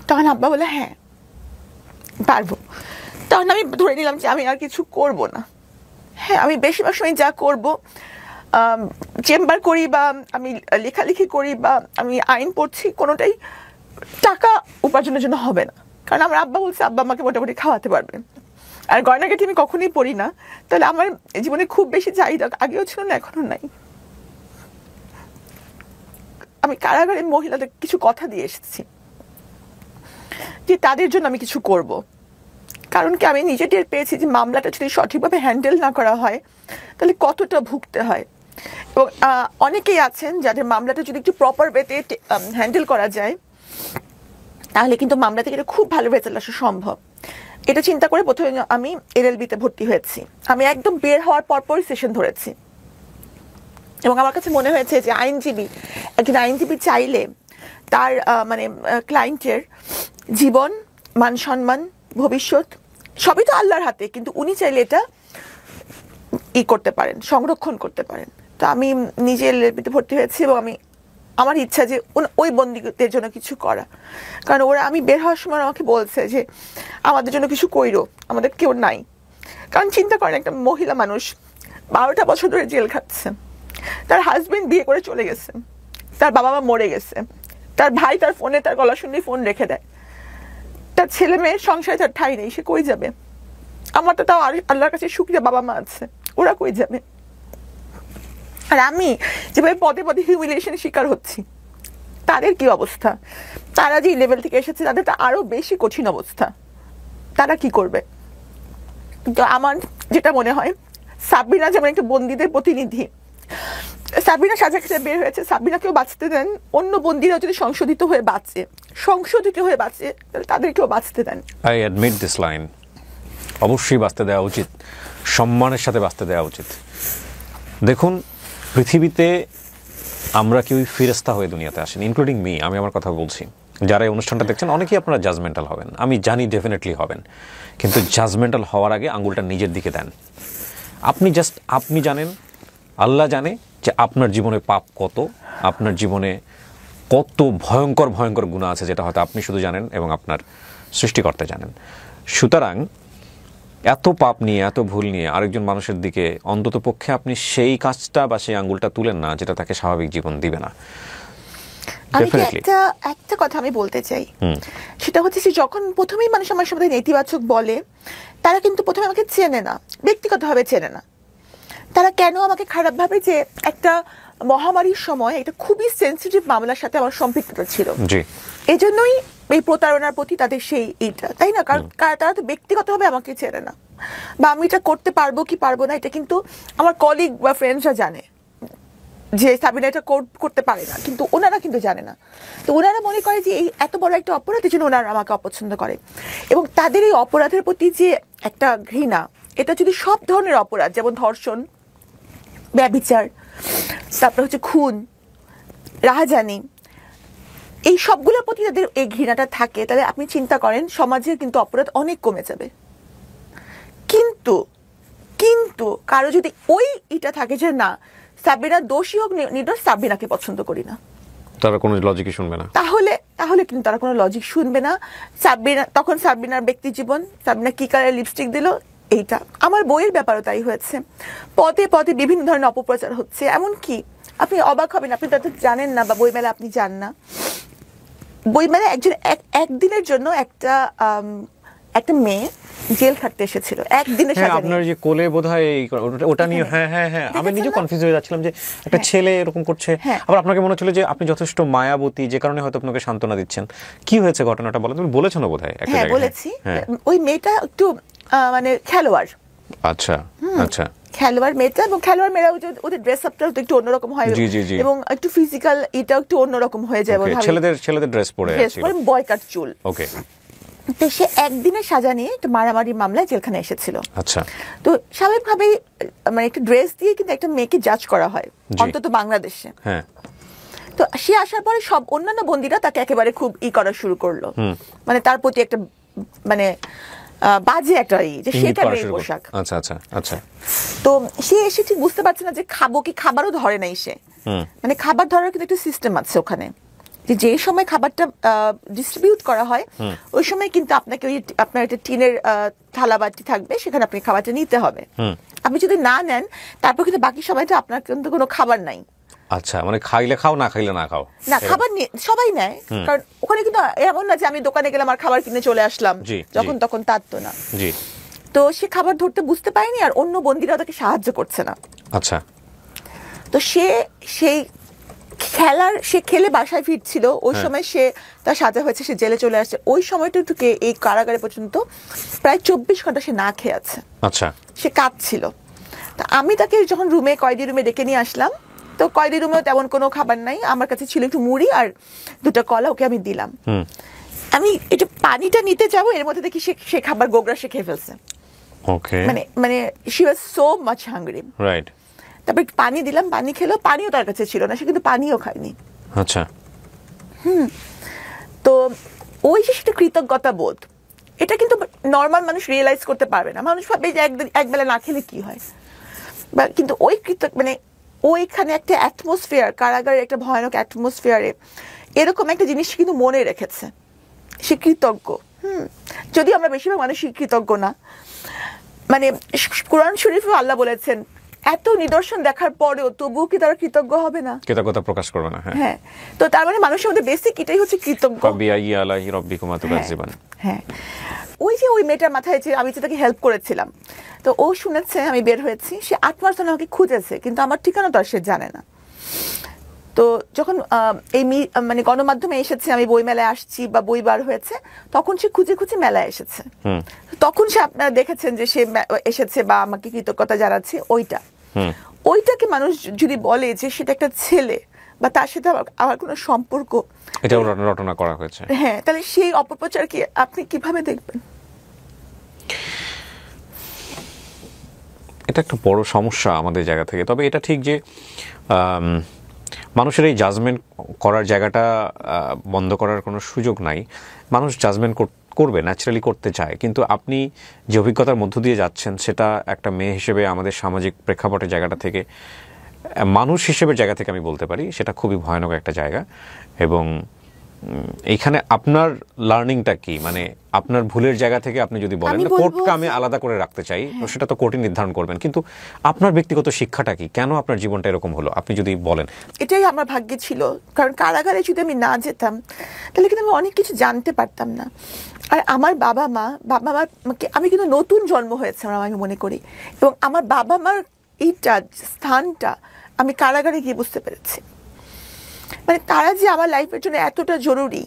তখন আব্বা বলে হ্যাঁ পারবো। তখন আমি ধরে নিলাম যে আমি আর কিছু করব না। হ্যাঁ, আমি বেশিরভাগ সময় যা করব, চেম্বার করি বা আমি লেখালেখি করি বা আমি আইন পড়ছি, কোনোটাই টাকা উপার্জনের জন্য হবে না। কারণ আমার আব্বা বলছে আব্বা আমাকে মোটামুটি খাওয়াতে পারবে। আর গয়নাগাটি আমি কখনোই পড়ি না, তাহলে আমার জীবনে খুব বেশি চাহিদা আগেও ছিল না, এখনো নাই। আমি কারাগারে মহিলাদের কিছু কথা দিয়ে এসেছি যে তাদের জন্য আমি কিছু করব। কারণ কি, আমি নিজে টের পেয়েছি যে মামলাটা যদি সঠিকভাবে হ্যান্ডেল না করা হয় তাহলে কতটা ভুগতে হয়। এবং অনেকেই আছেন যাদের মামলাটা যদি একটু প্রপার ওয়েতে হ্যান্ডেল করা যায় তাহলে কিন্তু মামলা থেকে খুব ভালো রেজাল্ট আসা সম্ভব। এটা চিন্তা করে প্রথমে আমি এলএলবিতে ভর্তি হয়েছি। আমি একদম বের হওয়ার পরপরই সেশন ধরেছি, এবং আমার কাছে মনে হয়েছে যে একজন আইনজীবী চাইলে তার মানে ক্লায়েন্টের জীবন, মান সম্মান, ভবিষ্যৎ সবই তো আল্লাহর হাতে, কিন্তু উনি চাইলে এটা করতে পারেন, সংরক্ষণ করতে পারেন। তো আমি নিজে এলএলবিতে ভর্তি হয়েছি, এবং আমার ইচ্ছা যে ওই বন্দীদের জন্য কিছু করা। কারণ আমি বের হওয়ার সময় আমাকে বলছে যে আমাদের জন্য কিছু কইরো, আমাদের কেউ নাই। কারণ চিন্তা করেন, একটা মহিলা মানুষ 12টা বছর ধরে জেল খাচ্ছে, তার হাজবেন্ড বিয়ে করে চলে গেছে, তার বাবা মা মরে গেছে, তার ভাই তার ফোনে তার গলা শুনলেই ফোন রেখে দেয়, তার ছেলে মেয়ের সংসারে তার ঠাঁই নেই, সে কই যাবে? আমার তো তাও আল্লাহর কাছে শুকরিয়া বাবা মা আছে, ওরা কই যাবে? আর আমি যেভাবে পদে পদে হিউমিলিয়েশনের শিকার হচ্ছি, তাদের কি অবস্থা? তারা যে লেভেল থেকে এসেছে তাদের তো আরো বেশি কঠিন অবস্থা, তারা কি করবে? তো আমার যেটা মনে হয়, সাবরিনা যেমন একটা বন্দীদের প্রতিনিধি, সাবরিনা সাজা খেতে বের হয়েছে, সাবরিনাকেও বাঁচতে দেন। অন্য বন্দীরা যদি সংশোধিত হয়ে বাঁচে তাহলে তাদেরকেও বাঁচতে দেন। I admit this line. অবশ্যই বাঁচতে দেওয়া উচিত, সম্মানের সাথে বাঁচতে দেওয়া উচিত। দেখুন, পৃথিবীতে আমরা কেউই ফেরেশতা হয়ে দুনিয়াতে আসেন, ইনক্লুডিং মি। আমি আমার কথা বলছি, যারা এই অনুষ্ঠানটা দেখছেন অনেকেই আপনারা জাজমেন্টাল হবেন, আমি জানি ডেফিনেটলি হবেন, কিন্তু জাজমেন্টাল হওয়ার আগে আঙুলটা নিজের দিকে দেন। আপনি জানেন, আল্লাহ জানে যে আপনার জীবনে পাপ কত, আপনার জীবনে কত ভয়ঙ্কর ভয়ঙ্কর গুনাহ আছে, যেটা হয়তো আপনি শুধু জানেন এবং আপনার সৃষ্টিকর্তা জানেন। সুতরাং এত পাপ নিয়ে, এত ভুল নিয়ে আরেকজন মানুষের দিকে অন্তত পক্ষে আপনি সেই কাজটা বা সেই আঙ্গুলটা তুলেন না যেটা তাকে স্বাভাবিক জীবন দিবে না। একটা কথা আমি বলতে চাই, সেটা হচ্ছে যে যখন প্রথমেই মানুষ আমার সাথে নেতিবাচক বলে, তারা কিন্তু প্রথমে আমাকে চেনে না, ব্যক্তিগতভাবে চেনে না। তারা কেন আমাকে খারাপ ভাবে যে একটা মহামারীর সময় এটা খুবই সেন্সিটিভ মামলার সাথে আমার সম্পৃক্ততা ছিল, এই জন্যই এই প্রতারণার প্রতি তাদের সেই এইটা, তাই না? কারণ তারা তো ব্যক্তিগতভাবে আমাকে চেনে না, বা আমি এটা করতে পারবো কি পারবো না এটা কিন্তু আমার কলিগ বা ফ্রেন্ডসরা জানে যে সাবিনা এটা করতে পারে না, কিন্তু ওনারা কিন্তু জানে না। তো ওনারা মনে করে যে এই এত বড় একটা অপরাধের জন্য ওনারা আমাকে অপছন্দ করে, এবং তাদের এই অপরাধের প্রতি যে একটা ঘৃণা, এটা যদি সব ধরনের অপরাধ, যেমন ধর্ষণ, ব্যভিচার, তারপর হচ্ছে খুন, রাহাজানি, এই সবগুলোর প্রতি তাদের এই ঘৃণাটা থাকে, তাহলে আপনি চিন্তা করেন সমাজের কিন্তু অপরাধ অনেক কমে যাবে। কিন্তু কিন্তু কারো যদি ওই এটা থাকে যে না, সাবিনা দোষী হোক নির্দোষ, সাবিনাকে পছন্দ করি না, তারা কোনো লজিকই শুনবে না, তাহলে কিন্তু তারা কোনো লজিক শুনবে না। সাবিনা তখন সাবিনার ব্যক্তি জীবন, সাবিনা কি কালার লিপস্টিক দিল, এইটা আমার বইয়ের ব্যাপারও তাই হয়েছে। পদে পদে বিভিন্ন ধরনের অপপ্রচার হচ্ছে, এমনকি আপনি অবাক হবেন, আপনি তাদের জানেন না বা বইমেলা আপনি যান না, বইমেলা একজন একদিনের জন্য একটা মেয়ে জেল খাটতে এসেছিল একদিনের সাজা নিয়ে। আপনার যে কোলে বোধহয় ওটা নিয়ে, হ্যাঁ আমি নিজে কনফিউজ হয়ে যাচ্ছিলাম যে একটা ছেলে এরকম করছে, আবার আপনাকে মনে হচ্ছিল যে আপনি যথেষ্ট মায়াবতী, যে কারণে হয়তো আপনাকে সান্ত্বনা দিচ্ছেন। কি হয়েছে ঘটনাটা বলেন, তুমি বলেছো না বোধহয় একটা জায়গায়? বলেছি। ওই মেয়েটা একটু মানে খেলোয়াড়, আচ্ছা খেলোয়াড় মেয়েটা, এবং খেলোয়াড় মেয়েরা ওদের ড্রেস আপটা একটু অন্যরকম হয়, এবং একটু ফিজিক্যাল এটাও একটু অন্যরকম হয়ে যায়, ছেলেদের ড্রেস পরে বয় কাট চুল। ওকে। তো সে একদিনের সাজা নিয়ে একটা মারামারি মামলায় জেলখানে এসেছিল। আচ্ছা। তো স্বাভাবিকভাবেই মানে একটা ড্রেস দিয়ে কিন্তু একটা মেয়েকে জাজ করা হয়, অন্তত বাংলাদেশে। হ্যাঁ। তো সে আসার পরে সব অন্যান্য বন্দীরা তাকে একেবারে খুব করা শুরু করলো, মানে তার প্রতি একটা মানে বাজে একটা যে সেটা মেয়ে পোশাক। আচ্ছা। তো সে এসে ঠিক বুঝতে পারছে না যে খাবো কি, খাবারও ধরে নাই সে, মানে খাবার ধরার কিন্তু একটা সিস্টেম আছে ওখানে, যে সময় খাবারটা ডিস্ট্রিবিউট করা হয় ওই সময় কিন্তু আপনাকে ওই আপনার একটা টিনের থালা বাটি থাকবে, সেখানে আপনি খাবারটা নিতে হবে। আপনি যদি না নেন তারপর কিন্তু বাকি সময়টা আপনার কিন্তু কোনো খাবার নাই। আচ্ছা, মানে খাইলে খাও, না খাইলে না খাও। না, খাবার সবাই নেয়, কারণ ওখানে কিন্তু এমন না যে আমি দোকানে গেলাম আর খাবার কিনে চলে আসলাম যখন তখন, তার তো না। তো সে খাবার ধরতে বুঝতে পারেনি, আর অন্য বন্দীরা তাকে সাহায্য করছে না। আচ্ছা। তো সেই সে খেলে বাসায় ফিরছিল, ওই সময় সে তার সাজা হয়েছে, সে জেলে চলে আসছে। ওই সময়টুকুকে এই কারাগারে পর্যন্ত প্রায় 24 ঘন্টা সে না খেয়ে আছে। আচ্ছা। সে কাঁদছিল। তা আমি তাকে যখন কয়েদি রুমে ডেকে নিয়ে আসলাম, তো কয়েদি রুমেও তেমন কোনো খাবার নাই, আমার কাছে ছিল একটু মুড়ি আর 2টা কলা, ওকে আমি দিলাম। আমি একটু পানিটা নিতে যাবো, এর মধ্যে দেখি সে খাবার গোগরা সে খেয়ে ফেলছে। ওকে। মানে she was so much hungry. Right. তারপর পানি দিলাম, পানি খেলো, পানিও তার কাছে ছিল না, সে কিন্তু পানিও খায়নি। আচ্ছা। তো ওই যে সেটা কৃতজ্ঞতা বোধ, এটা কিন্তু নর্মাল মানুষ রিয়েলাইজ করতে পারবে না। মানুষ ভাবে যে একবেলা না খেলে কি হয়, কিন্তু ওই মানে ওইখানে একটা অ্যাটমসফিয়ার, কারাগারের একটা ভয়ানক অ্যাটমসফিয়ারে এরকম একটা জিনিস কিন্তু মনে রেখেছে, সে কৃতজ্ঞ। যদি আমরা বেশিরভাগ মানুষই কৃতজ্ঞ না, মানে কোরআন শরীফে আল্লাহ বলেছেন এত নিদর্শন দেখার পরেও তবুও কি তারা কৃতজ্ঞ হবে না, কৃতজ্ঞতা প্রকাশ করবে না। হ্যাঁ। তো তার মানে মানুষের মধ্যে বেসিক এটাই হচ্ছে কৃতজ্ঞ। হ্যাঁ, ওই যে ওই মেয়েটার মাথায় যে আমি যে তাকে হেল্প করেছিলাম, তো ও শুনেছে আমি বের হয়েছি, সে 8 মাস ধরে আমাকে খুঁজেছে, কিন্তু আমার ঠিকানা তো আর সে জানে না। তো যখন এই মানে গণমাধ্যমে এসেছে, আমি বই মেলায় আসছি বা বই বার হয়েছে, তখন সে খুঁজে খুঁজে মেলায় এসেছে। তখন সে আপনারা দেখেছেন যে সে এসেছে বা আমাকে কৃতজ্ঞতা জানাচ্ছে। ওইটাকে মানুষ যদি বলে যে সেটা একটা ছেলে বা তার সাথে আমার কোনো সম্পর্ক, এটা রটনা করা হয়েছে, হ্যাঁ, তাহলে সেই অপপ্রচারকে আপনি কিভাবে দেখবেন? এটা একটা বড় সমস্যা আমাদের জায়গা থেকে। তবে এটা ঠিক যে মানুষের এই জাজমেন্ট করার জায়গাটা বন্ধ করার কোনো সুযোগ নাই। মানুষ জাজমেন্ট করবে, ন্যাচারালি করতে চায়, কিন্তু আপনি যে অভিজ্ঞতার মধ্য দিয়ে যাচ্ছেন সেটা একটা মেয়ে হিসেবে আমাদের সামাজিক প্রেক্ষাপটের জায়গাটা থেকে, মানুষ হিসেবে জায়গা থেকে আমি বলতে পারি সেটা খুবই ভয়ানক একটা জায়গা। এবং এইখানে আপনার লার্নিংটা কি, মানে আপনার ভুলের জায়গা থেকে আপনি যদি বলেন, কোর্টকে আমি আলাদা করে রাখতে চাই, সেটা তো কোর্টই নির্ধারণ করবেন, কিন্তু আপনার ব্যক্তিগত শিক্ষাটা কি, কেন আপনার জীবনটা এরকম হলো, আপনি যদি বলেন। এটাই আমার ভাগ্যে ছিল, কারণ কারাগারে যদি আমি না যেতাম তাহলে কিন্তু আমি অনেক কিছু জানতে পারতাম না। আর আমার বাবা মার আমি কিন্তু নতুন জন্ম হয়েছে আমি মনে করি, এবং আমার বাবা মার এইটা স্থানটা আমি কারাগারে গিয়ে বুঝতে পেরেছি, মানে তারা যে আমার লাইফের জন্য এতটা জরুরি,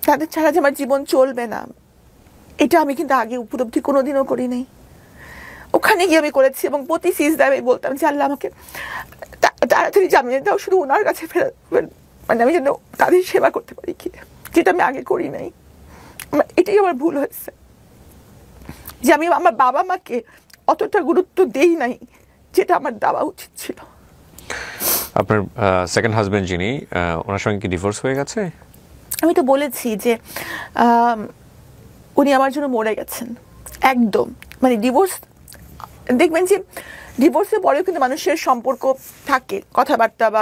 তাদের ছাড়া যে আমার জীবন চলবে না, এটা আমি কিন্তু আগে উপলব্ধি কোনোদিনও করি নাই। ওখানে গিয়ে আমি করেছি এবং প্রতি সিজদায় আমি বলতাম যে আল্লাহ আমাকে তাড়াতাড়ি জামিয়ে দাও, শুধু ওনার কাছে ফেরত, মানে আমি যেন তাদের সেবা করতে পারি, কি যেটা আমি আগে করি নাই। এটাই আমার ভুল হয়েছে যে আমি আমার বাবা মাকে অতটা গুরুত্ব দেই নাই যেটা আমার দেওয়া উচিত ছিল। আপনার সেকেন্ড হাজবেন্ড যিনি, ওনার সঙ্গে কি ডিভোর্স হয়ে গেছে? আমি তো বলেছি যে উনি আমার জন্য মরে গেছেন একদম। মানে ডিভোর্স, দেখবেন যে ডিভোর্সের পরেও কিন্তু মানুষের সম্পর্ক থাকে, কথাবার্তা বা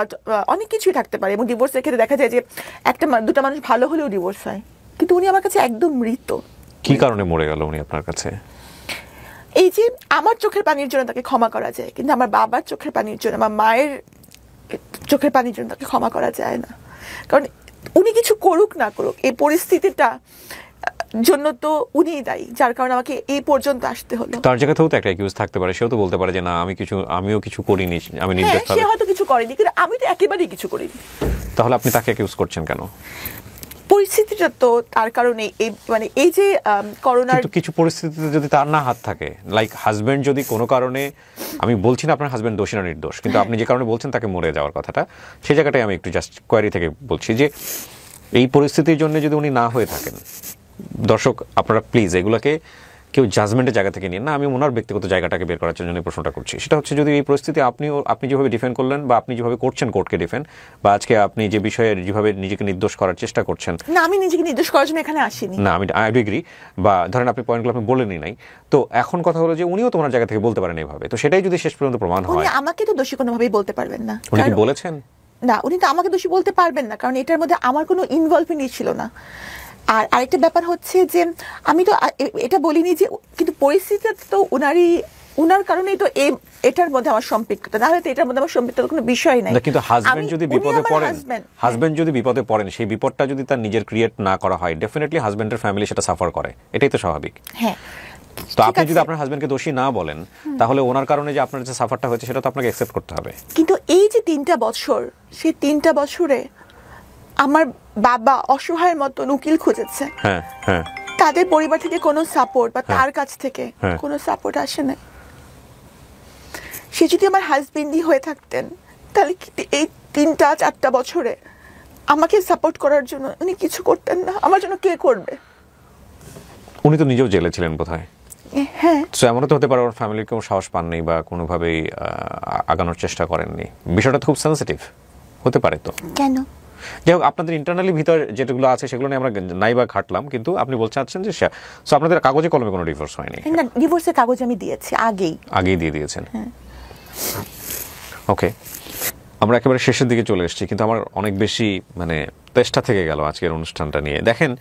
অনেক কিছুই থাকতে পারে, এবং ডিভোর্সের ক্ষেত্রে দেখা যায় যে দুটা মানুষ ভালো হলেও ডিভোর্স হয়, কিন্তু উনি আমার কাছে একদম মৃত। কি কারণে মরে গেল উনি আপনার কাছে? এই যে আমার চোখের পানির জন্য তাকে ক্ষমা করা যায়, কিন্তু আমার বাবার চোখের পানির জন্য, আমার মায়ের চোখের পানির জন্য তাকে ক্ষমা করা যায় না। কারণ উনি কিছু করুক না করুক, এই পরিস্থিতিটা জন্য তো উনিই দায়ী, যার কারণে আমাকে এই পর্যন্ত আসতে হলো। তার জায়গাতেও তো একটা একিউজ থাকতে পারে, সেও তো বলতে পারে যে না আমিও কিছু করিনি, আমি নির্দোষ। সে হয়তো কিছু করেনি, কিন্তু আমি তো একেবারেই কিছু করিনি। তাহলে আপনি তাকে একিউজ করছেন কেন? পরিস্থিতিটা তো তার কারণে, মানে এই যে করোনার কিছু পরিস্থিতিতে যদি তার না হাত থাকে, লাইক হাজবেন্ড যদি কোনো কারণে, আমি বলছি না আপনার হাজবেন্ড দোষী না নির্দোষ, কিন্তু আপনি যে কারণে বলছেন তাকে মরে যাওয়ার কথাটা, সেই জায়গাটাই আমি একটু জাস্ট কোয়ারি থেকে বলছি যে এই পরিস্থিতির জন্য যদি উনি না হয়ে থাকেন, দর্শক আপনারা প্লিজ এগুলোকে কেউ জাজমেন্টের জায়গা থেকে নিন না, আমি ওনার ব্যক্তিগত জায়গাটাকে বের করার জন্য প্রশ্নটা করছি। সেটা হচ্ছে যদি এই পরিস্থিতি আপনি যেভাবে ডিফেন্ড করলেন, বা আপনি যেভাবে করছেন কোর্টকে ডিফেন্ড, বা আজকে আপনি যে বিষয়ে যেভাবে নিজেকে নির্দোষ করার চেষ্টা করছেন, না আমি নিজেকে নির্দোষ করার জন্য এখানে আসিনি, না আমি আই এগ্রি, বা ধরেন আপনি পয়েন্টগুলো আপনি বলেনই নাই, তো এখন কথা হলো যে উনিও তোমার জায়গা থেকে বলতে পারেন এইভাবে, তো সেটাই যদি শেষ পর্যন্ত প্রমাণ হয়। উনি আমাকে তো দোষী কোনোভাবেই বলতে পারবেন না। উনি কি বলেছেন? না, উনি তো আমাকে দোষী বলতে পারবেন না, কারণ এটার মধ্যে আমার কোনো ইনভলভমেন্ট ছিল না। আর আরেকটা ব্যাপার হচ্ছে যে আমি তো এটা বলিনি যে, কিন্তু পরিস্থিতিটা তো উনার কারণেই তো এটার মধ্যে আমার সম্পৃক্ততা, না হলে এটার মধ্যে আমার সম্পৃক্ততার কোনো বিষয় নাই। কিন্তু হাজবেন্ড যদি বিপদে পড়েন, সেই বিপদটা যদি তার নিজের ক্রিয়েট না করা হয়, ডেফিনেটলি হাজবেন্ডের ফ্যামিলি সেটা সাফার করে, এটাই তো স্বাভাবিক। হ্যাঁ, তো আপনি যদি আপনার হাজবেন্ডকে দোষী না বলেন, তাহলে ওনার কারণে যে আপনার যে সাফারটা হয়েছে সেটা তো আপনাকে অ্যাকসেপ্ট করতে হবে। কিন্তু এই যে 3টা বছর, সেই 3টা বছরে আমার বাবা অসহায়ের মতো উকিল খুঁজেছে। হ্যাঁ হ্যাঁ, তাদের পরিবার থেকে কোনো সাপোর্ট বা তার কাছ থেকে কোনো সাপোর্ট আসে না। সে যদি আমার হাজবেন্ডই হয়ে থাকতেন, তাহলে এই 3-4টা বছরে আমাকে সাপোর্ট করার জন্য উনি কিছু করতেন না। আমার জন্য কে করবে? উনি তো নিজেও জেলে ছিলেন বোধহয়। হ্যাঁ, সো এমনও তো হতে পারে ওর ফ্যামিলির কেউ সাহস পাননি বা কোনোভাবেই আগানোর চেষ্টা করেননি। বিষয়টা তো খুব সেন্সিটিভ হতে পারে। তো কেন? যাই হোক, আপনাদের ইন্টারনালি ভিতর যেগুলো আছে সেগুলো নিয়ে আমরা নাই বা ঘাটলাম, কিন্তু আপনি বলতে চাচ্ছেন যে সো আপনাদের কাগজে কলমে কোনো ডিভোর্স হয়নি? না, ডিভোর্সের কাগজ আমি দিয়েছি আগেই দিয়ে দিয়েছেন। ওকে, আমরা একেবারে শেষের দিকে চলে এসেছি, কিন্তু আমার অনেক বেশি মানে তেষ্টা থেকে গেল আজকের অনুষ্ঠানটা নিয়ে। দেখেন,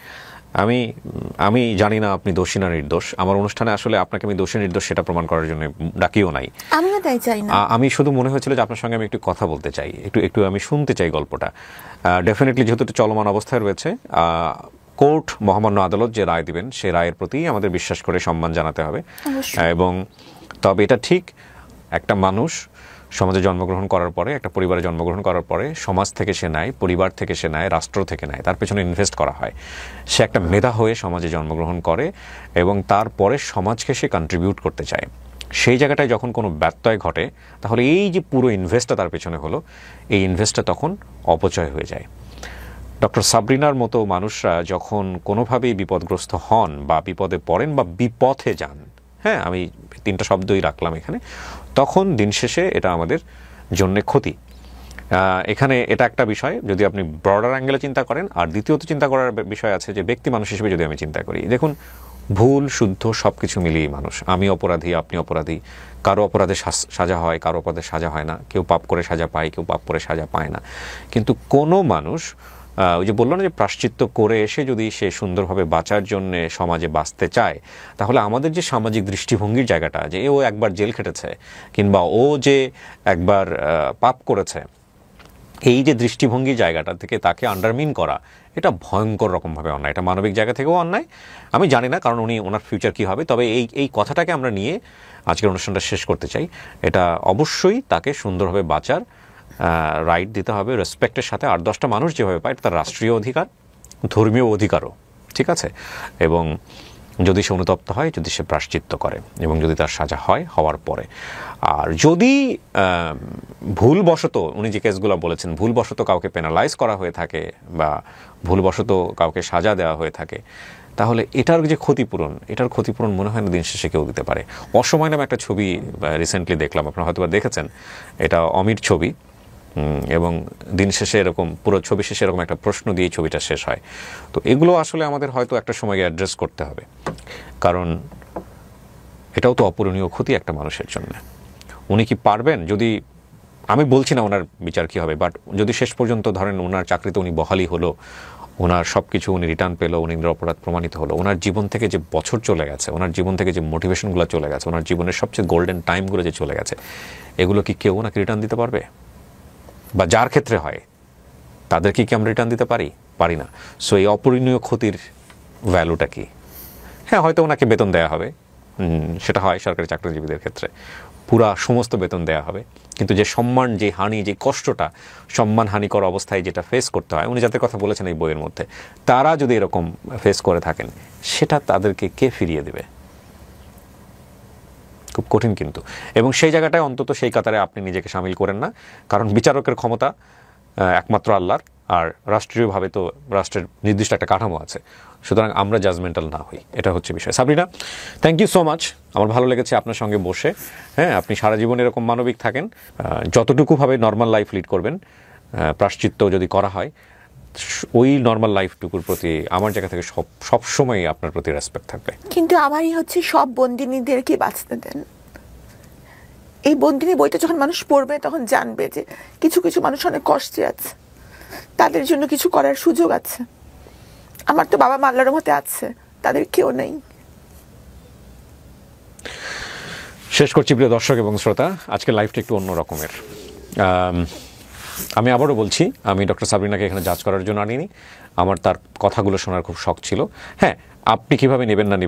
আমি জানি না আপনি দোষী না নির্দোষ। আমার অনুষ্ঠানে আসলে আপনাকে আমি দোষী নির্দোষ সেটা প্রমাণ করার জন্য ডাকিও নাই। আমিও তাই চাই না। আমি শুধু মনে হয়েছিল যে আপনার সঙ্গে আমি একটু কথা বলতে চাই, একটু আমি শুনতে চাই গল্পটা। ডেফিনেটলি যেহেতু এটা চলমান অবস্থায় রয়েছে, কোর্ট মহামান্য আদালত যে রায় দিবেন সেই রায়ের প্রতি আমাদের বিশ্বাস করে সম্মান জানাতে হবে। এবং তবে এটা ঠিক, একটা মানুষ সমাজে জন্মগ্রহণ করার পরে, একটা পরিবারে জন্মগ্রহণ করার পরে সমাজ থেকে সে নেয়, পরিবার থেকে সে নেয়, রাষ্ট্র থেকে নেয়, তার পেছনে ইনভেস্ট করা হয়। সে একটা মেধা হয়ে সমাজে জন্মগ্রহণ করে এবং তারপরে সমাজকে সে কন্ট্রিবিউট করতে চায়। সেই জায়গাটায় যখন কোনো ব্যত্যয় ঘটে, তাহলে এই যে পুরো ইনভেস্টটা তার পেছনে হলো, এই ইনভেস্টটা তখন অপচয় হয়ে যায়। ডক্টর সাবরিনার মতো মানুষরা যখন কোনোভাবেই বিপদগ্রস্ত হন বা বিপদে পড়েন বা বিপথে যান, হ্যাঁ আমি 3টা শব্দই রাখলাম এখানে, তখন দিন শেষে এটা আমাদের জন্য ক্ষতি। এখানে এটা একটা বিষয় যদি আপনি ব্রডার অ্যাঙ্গেলে চিন্তা করেন। আর দ্বিতীয়ত চিন্তা করার বিষয় আছে যে ব্যক্তি মানুষ হিসেবে যদি আমি চিন্তা করি, দেখুন ভুল শুদ্ধ সব কিছু মিলিয়ে মানুষ, আমি অপরাধী আপনি অপরাধী, কারো অপরাধে সাজা হয়, কারো অপরাধে সাজা হয় না, কেউ পাপ করে সাজা পায়, কেউ পাপ করে সাজা পায় না। কিন্তু কোনো মানুষ ওই যে বললো না যে প্রায়শ্চিত্ত করে এসে যদি সে সুন্দরভাবে বাঁচার জন্য সমাজে বাঁচতে চায়, তাহলে আমাদের যে সামাজিক দৃষ্টিভঙ্গির জায়গাটা, যে ও একবার জেল খেটেছে কিংবা ও যে একবার পাপ করেছে, এই যে দৃষ্টিভঙ্গির জায়গাটা থেকে তাকে আন্ডারমিন করা, এটা ভয়ঙ্কর রকমভাবে অন্যায়। এটা মানবিক জায়গা থেকেও অন্যায়। আমি জানি না কারণ ওনার ফিউচার কী হবে, তবে এই কথাটাকে আমরা নিয়ে আজকের অনুষ্ঠানটা শেষ করতে চাই। এটা অবশ্যই তাকে সুন্দরভাবে বাঁচার রাইট দিতে হবে রেসপেক্টের সাথে। 8-10টা মানুষ যেভাবে পায় তার রাষ্ট্রীয় অধিকার, ধর্মীয় অধিকারও, ঠিক আছে? এবং যদি সে অনুতপ্ত হয়, যদি সে প্রায়শ্চিত্ত করে এবং যদি তার সাজা হয়, হওয়ার পরে। আর যদি ভুলবশত, উনি যে কেসগুলো বলেছেন, ভুলবশত কাউকে পেনালাইজ করা হয়ে থাকে বা ভুলবশত কাউকে সাজা দেওয়া হয়ে থাকে, তাহলে এটার যে এটার ক্ষতিপূরণ মনে হয় না দিন শেষে কেউ দিতে পারে। অসময় নামে একটা ছবি রিসেন্টলি দেখলাম, আপনারা হয়তো বা দেখেছেন, এটা অমির ছবি, এবং দিন শেষে এরকম পুরো ছবি শেষে এরকম একটা প্রশ্ন দিয়ে ছবিটা শেষ হয়। তো এগুলো আসলে আমাদের হয়তো একটা সময় অ্যাড্রেস করতে হবে, কারণ এটাও তো অপূরণীয় ক্ষতি একটা মানুষের জন্য। উনি কি পারবেন? যদি, আমি বলছি না ওনার বিচার কী হবে, বাট যদি শেষ পর্যন্ত ধরেন ওনার চাকরিতে উনি বহালি হলো, ওনার সব কিছু উনি রিটার্ন পেলো, উনি নিরপরাধ প্রমাণিত হলো, ওনার জীবন থেকে যে বছর চলে গেছে, ওনার জীবন থেকে যে মোটিভেশনগুলো চলে গেছে, ওনার জীবনের সবচেয়ে গোল্ডেন টাইমগুলো যে চলে গেছে, এগুলো কি কেউ ওনাকে রিটার্ন দিতে পারবে? বা যার ক্ষেত্রে হয় তাদেরকে কি আমরা রিটার্ন দিতে পারি না। সো এই অপূরণীয় ক্ষতির ভ্যালুটা কি? হ্যাঁ, হয়তো ওনাকে বেতন দেওয়া হবে, সেটা হয় সরকারি চাকরিজীবীদের ক্ষেত্রে, পুরা সমস্ত বেতন দেওয়া হবে, কিন্তু যে সম্মান, যে হানি, যে কষ্টটা সম্মান হানিকর অবস্থায় যেটা ফেস করতে হয়, উনি যাদের কথা বলেছেন এই বইয়ের মধ্যে, তারা যদি এরকম ফেস করে থাকেন, সেটা তাদেরকে কে ফিরিয়ে দেবে? খুব কঠিন কিন্তু। এবং সেই জায়গাটায় অন্তত সেই কাতারে আপনি নিজেকে সামিল করেন না, কারণ বিচারকের ক্ষমতা একমাত্র আল্লাহর, আর রাষ্ট্রীয়ভাবে তো রাষ্ট্রের নির্দিষ্ট একটা কাঠামো আছে, সুতরাং আমরা জাজমেন্টাল না হই, এটা হচ্ছে বিষয়। Sabrina, thank you so much, আমার ভালো লেগেছে আপনার সঙ্গে বসে। হ্যাঁ, আপনি সারা জীবন এরকম মানবিক থাকেন, যতটুকুভাবে নর্মাল লাইফ লিড করবেন, প্রায়শ্চিত্ত যদি করা হয়, ওই নর্মাল লাইফটুকুর প্রতি আমার জায়গা থেকে সবসময় আপনার প্রতি রেসপেক্ট থাকবে। কিন্তু আমারই হচ্ছে সব বন্দিনীদেরকে বাঁচতে দেন। এই বন্দিনী বইটা যখন মানুষ পড়বে তখন জানবে যে কিছু কিছু মানুষ অনেক কষ্টে আছে, তাদের জন্য কিছু করার সুযোগ আছে। আমার তো বাবা মা আল্লাহর রহমতে আছে, তাদের কেউ নেই। শেষ করছি প্রিয় দর্শক এবং শ্রোতা, আজকের লাইফটা একটু অন্য রকমের। আমি আবারও বলছি, আমি ডক্টর সাবরিনাকে এখানে জাজ করার জন্য আনিনি, আমার তার কথাগুলো শোনার খুব শখ ছিল। হ্যাঁ, আপনি কিভাবে নেবেন না নেবেন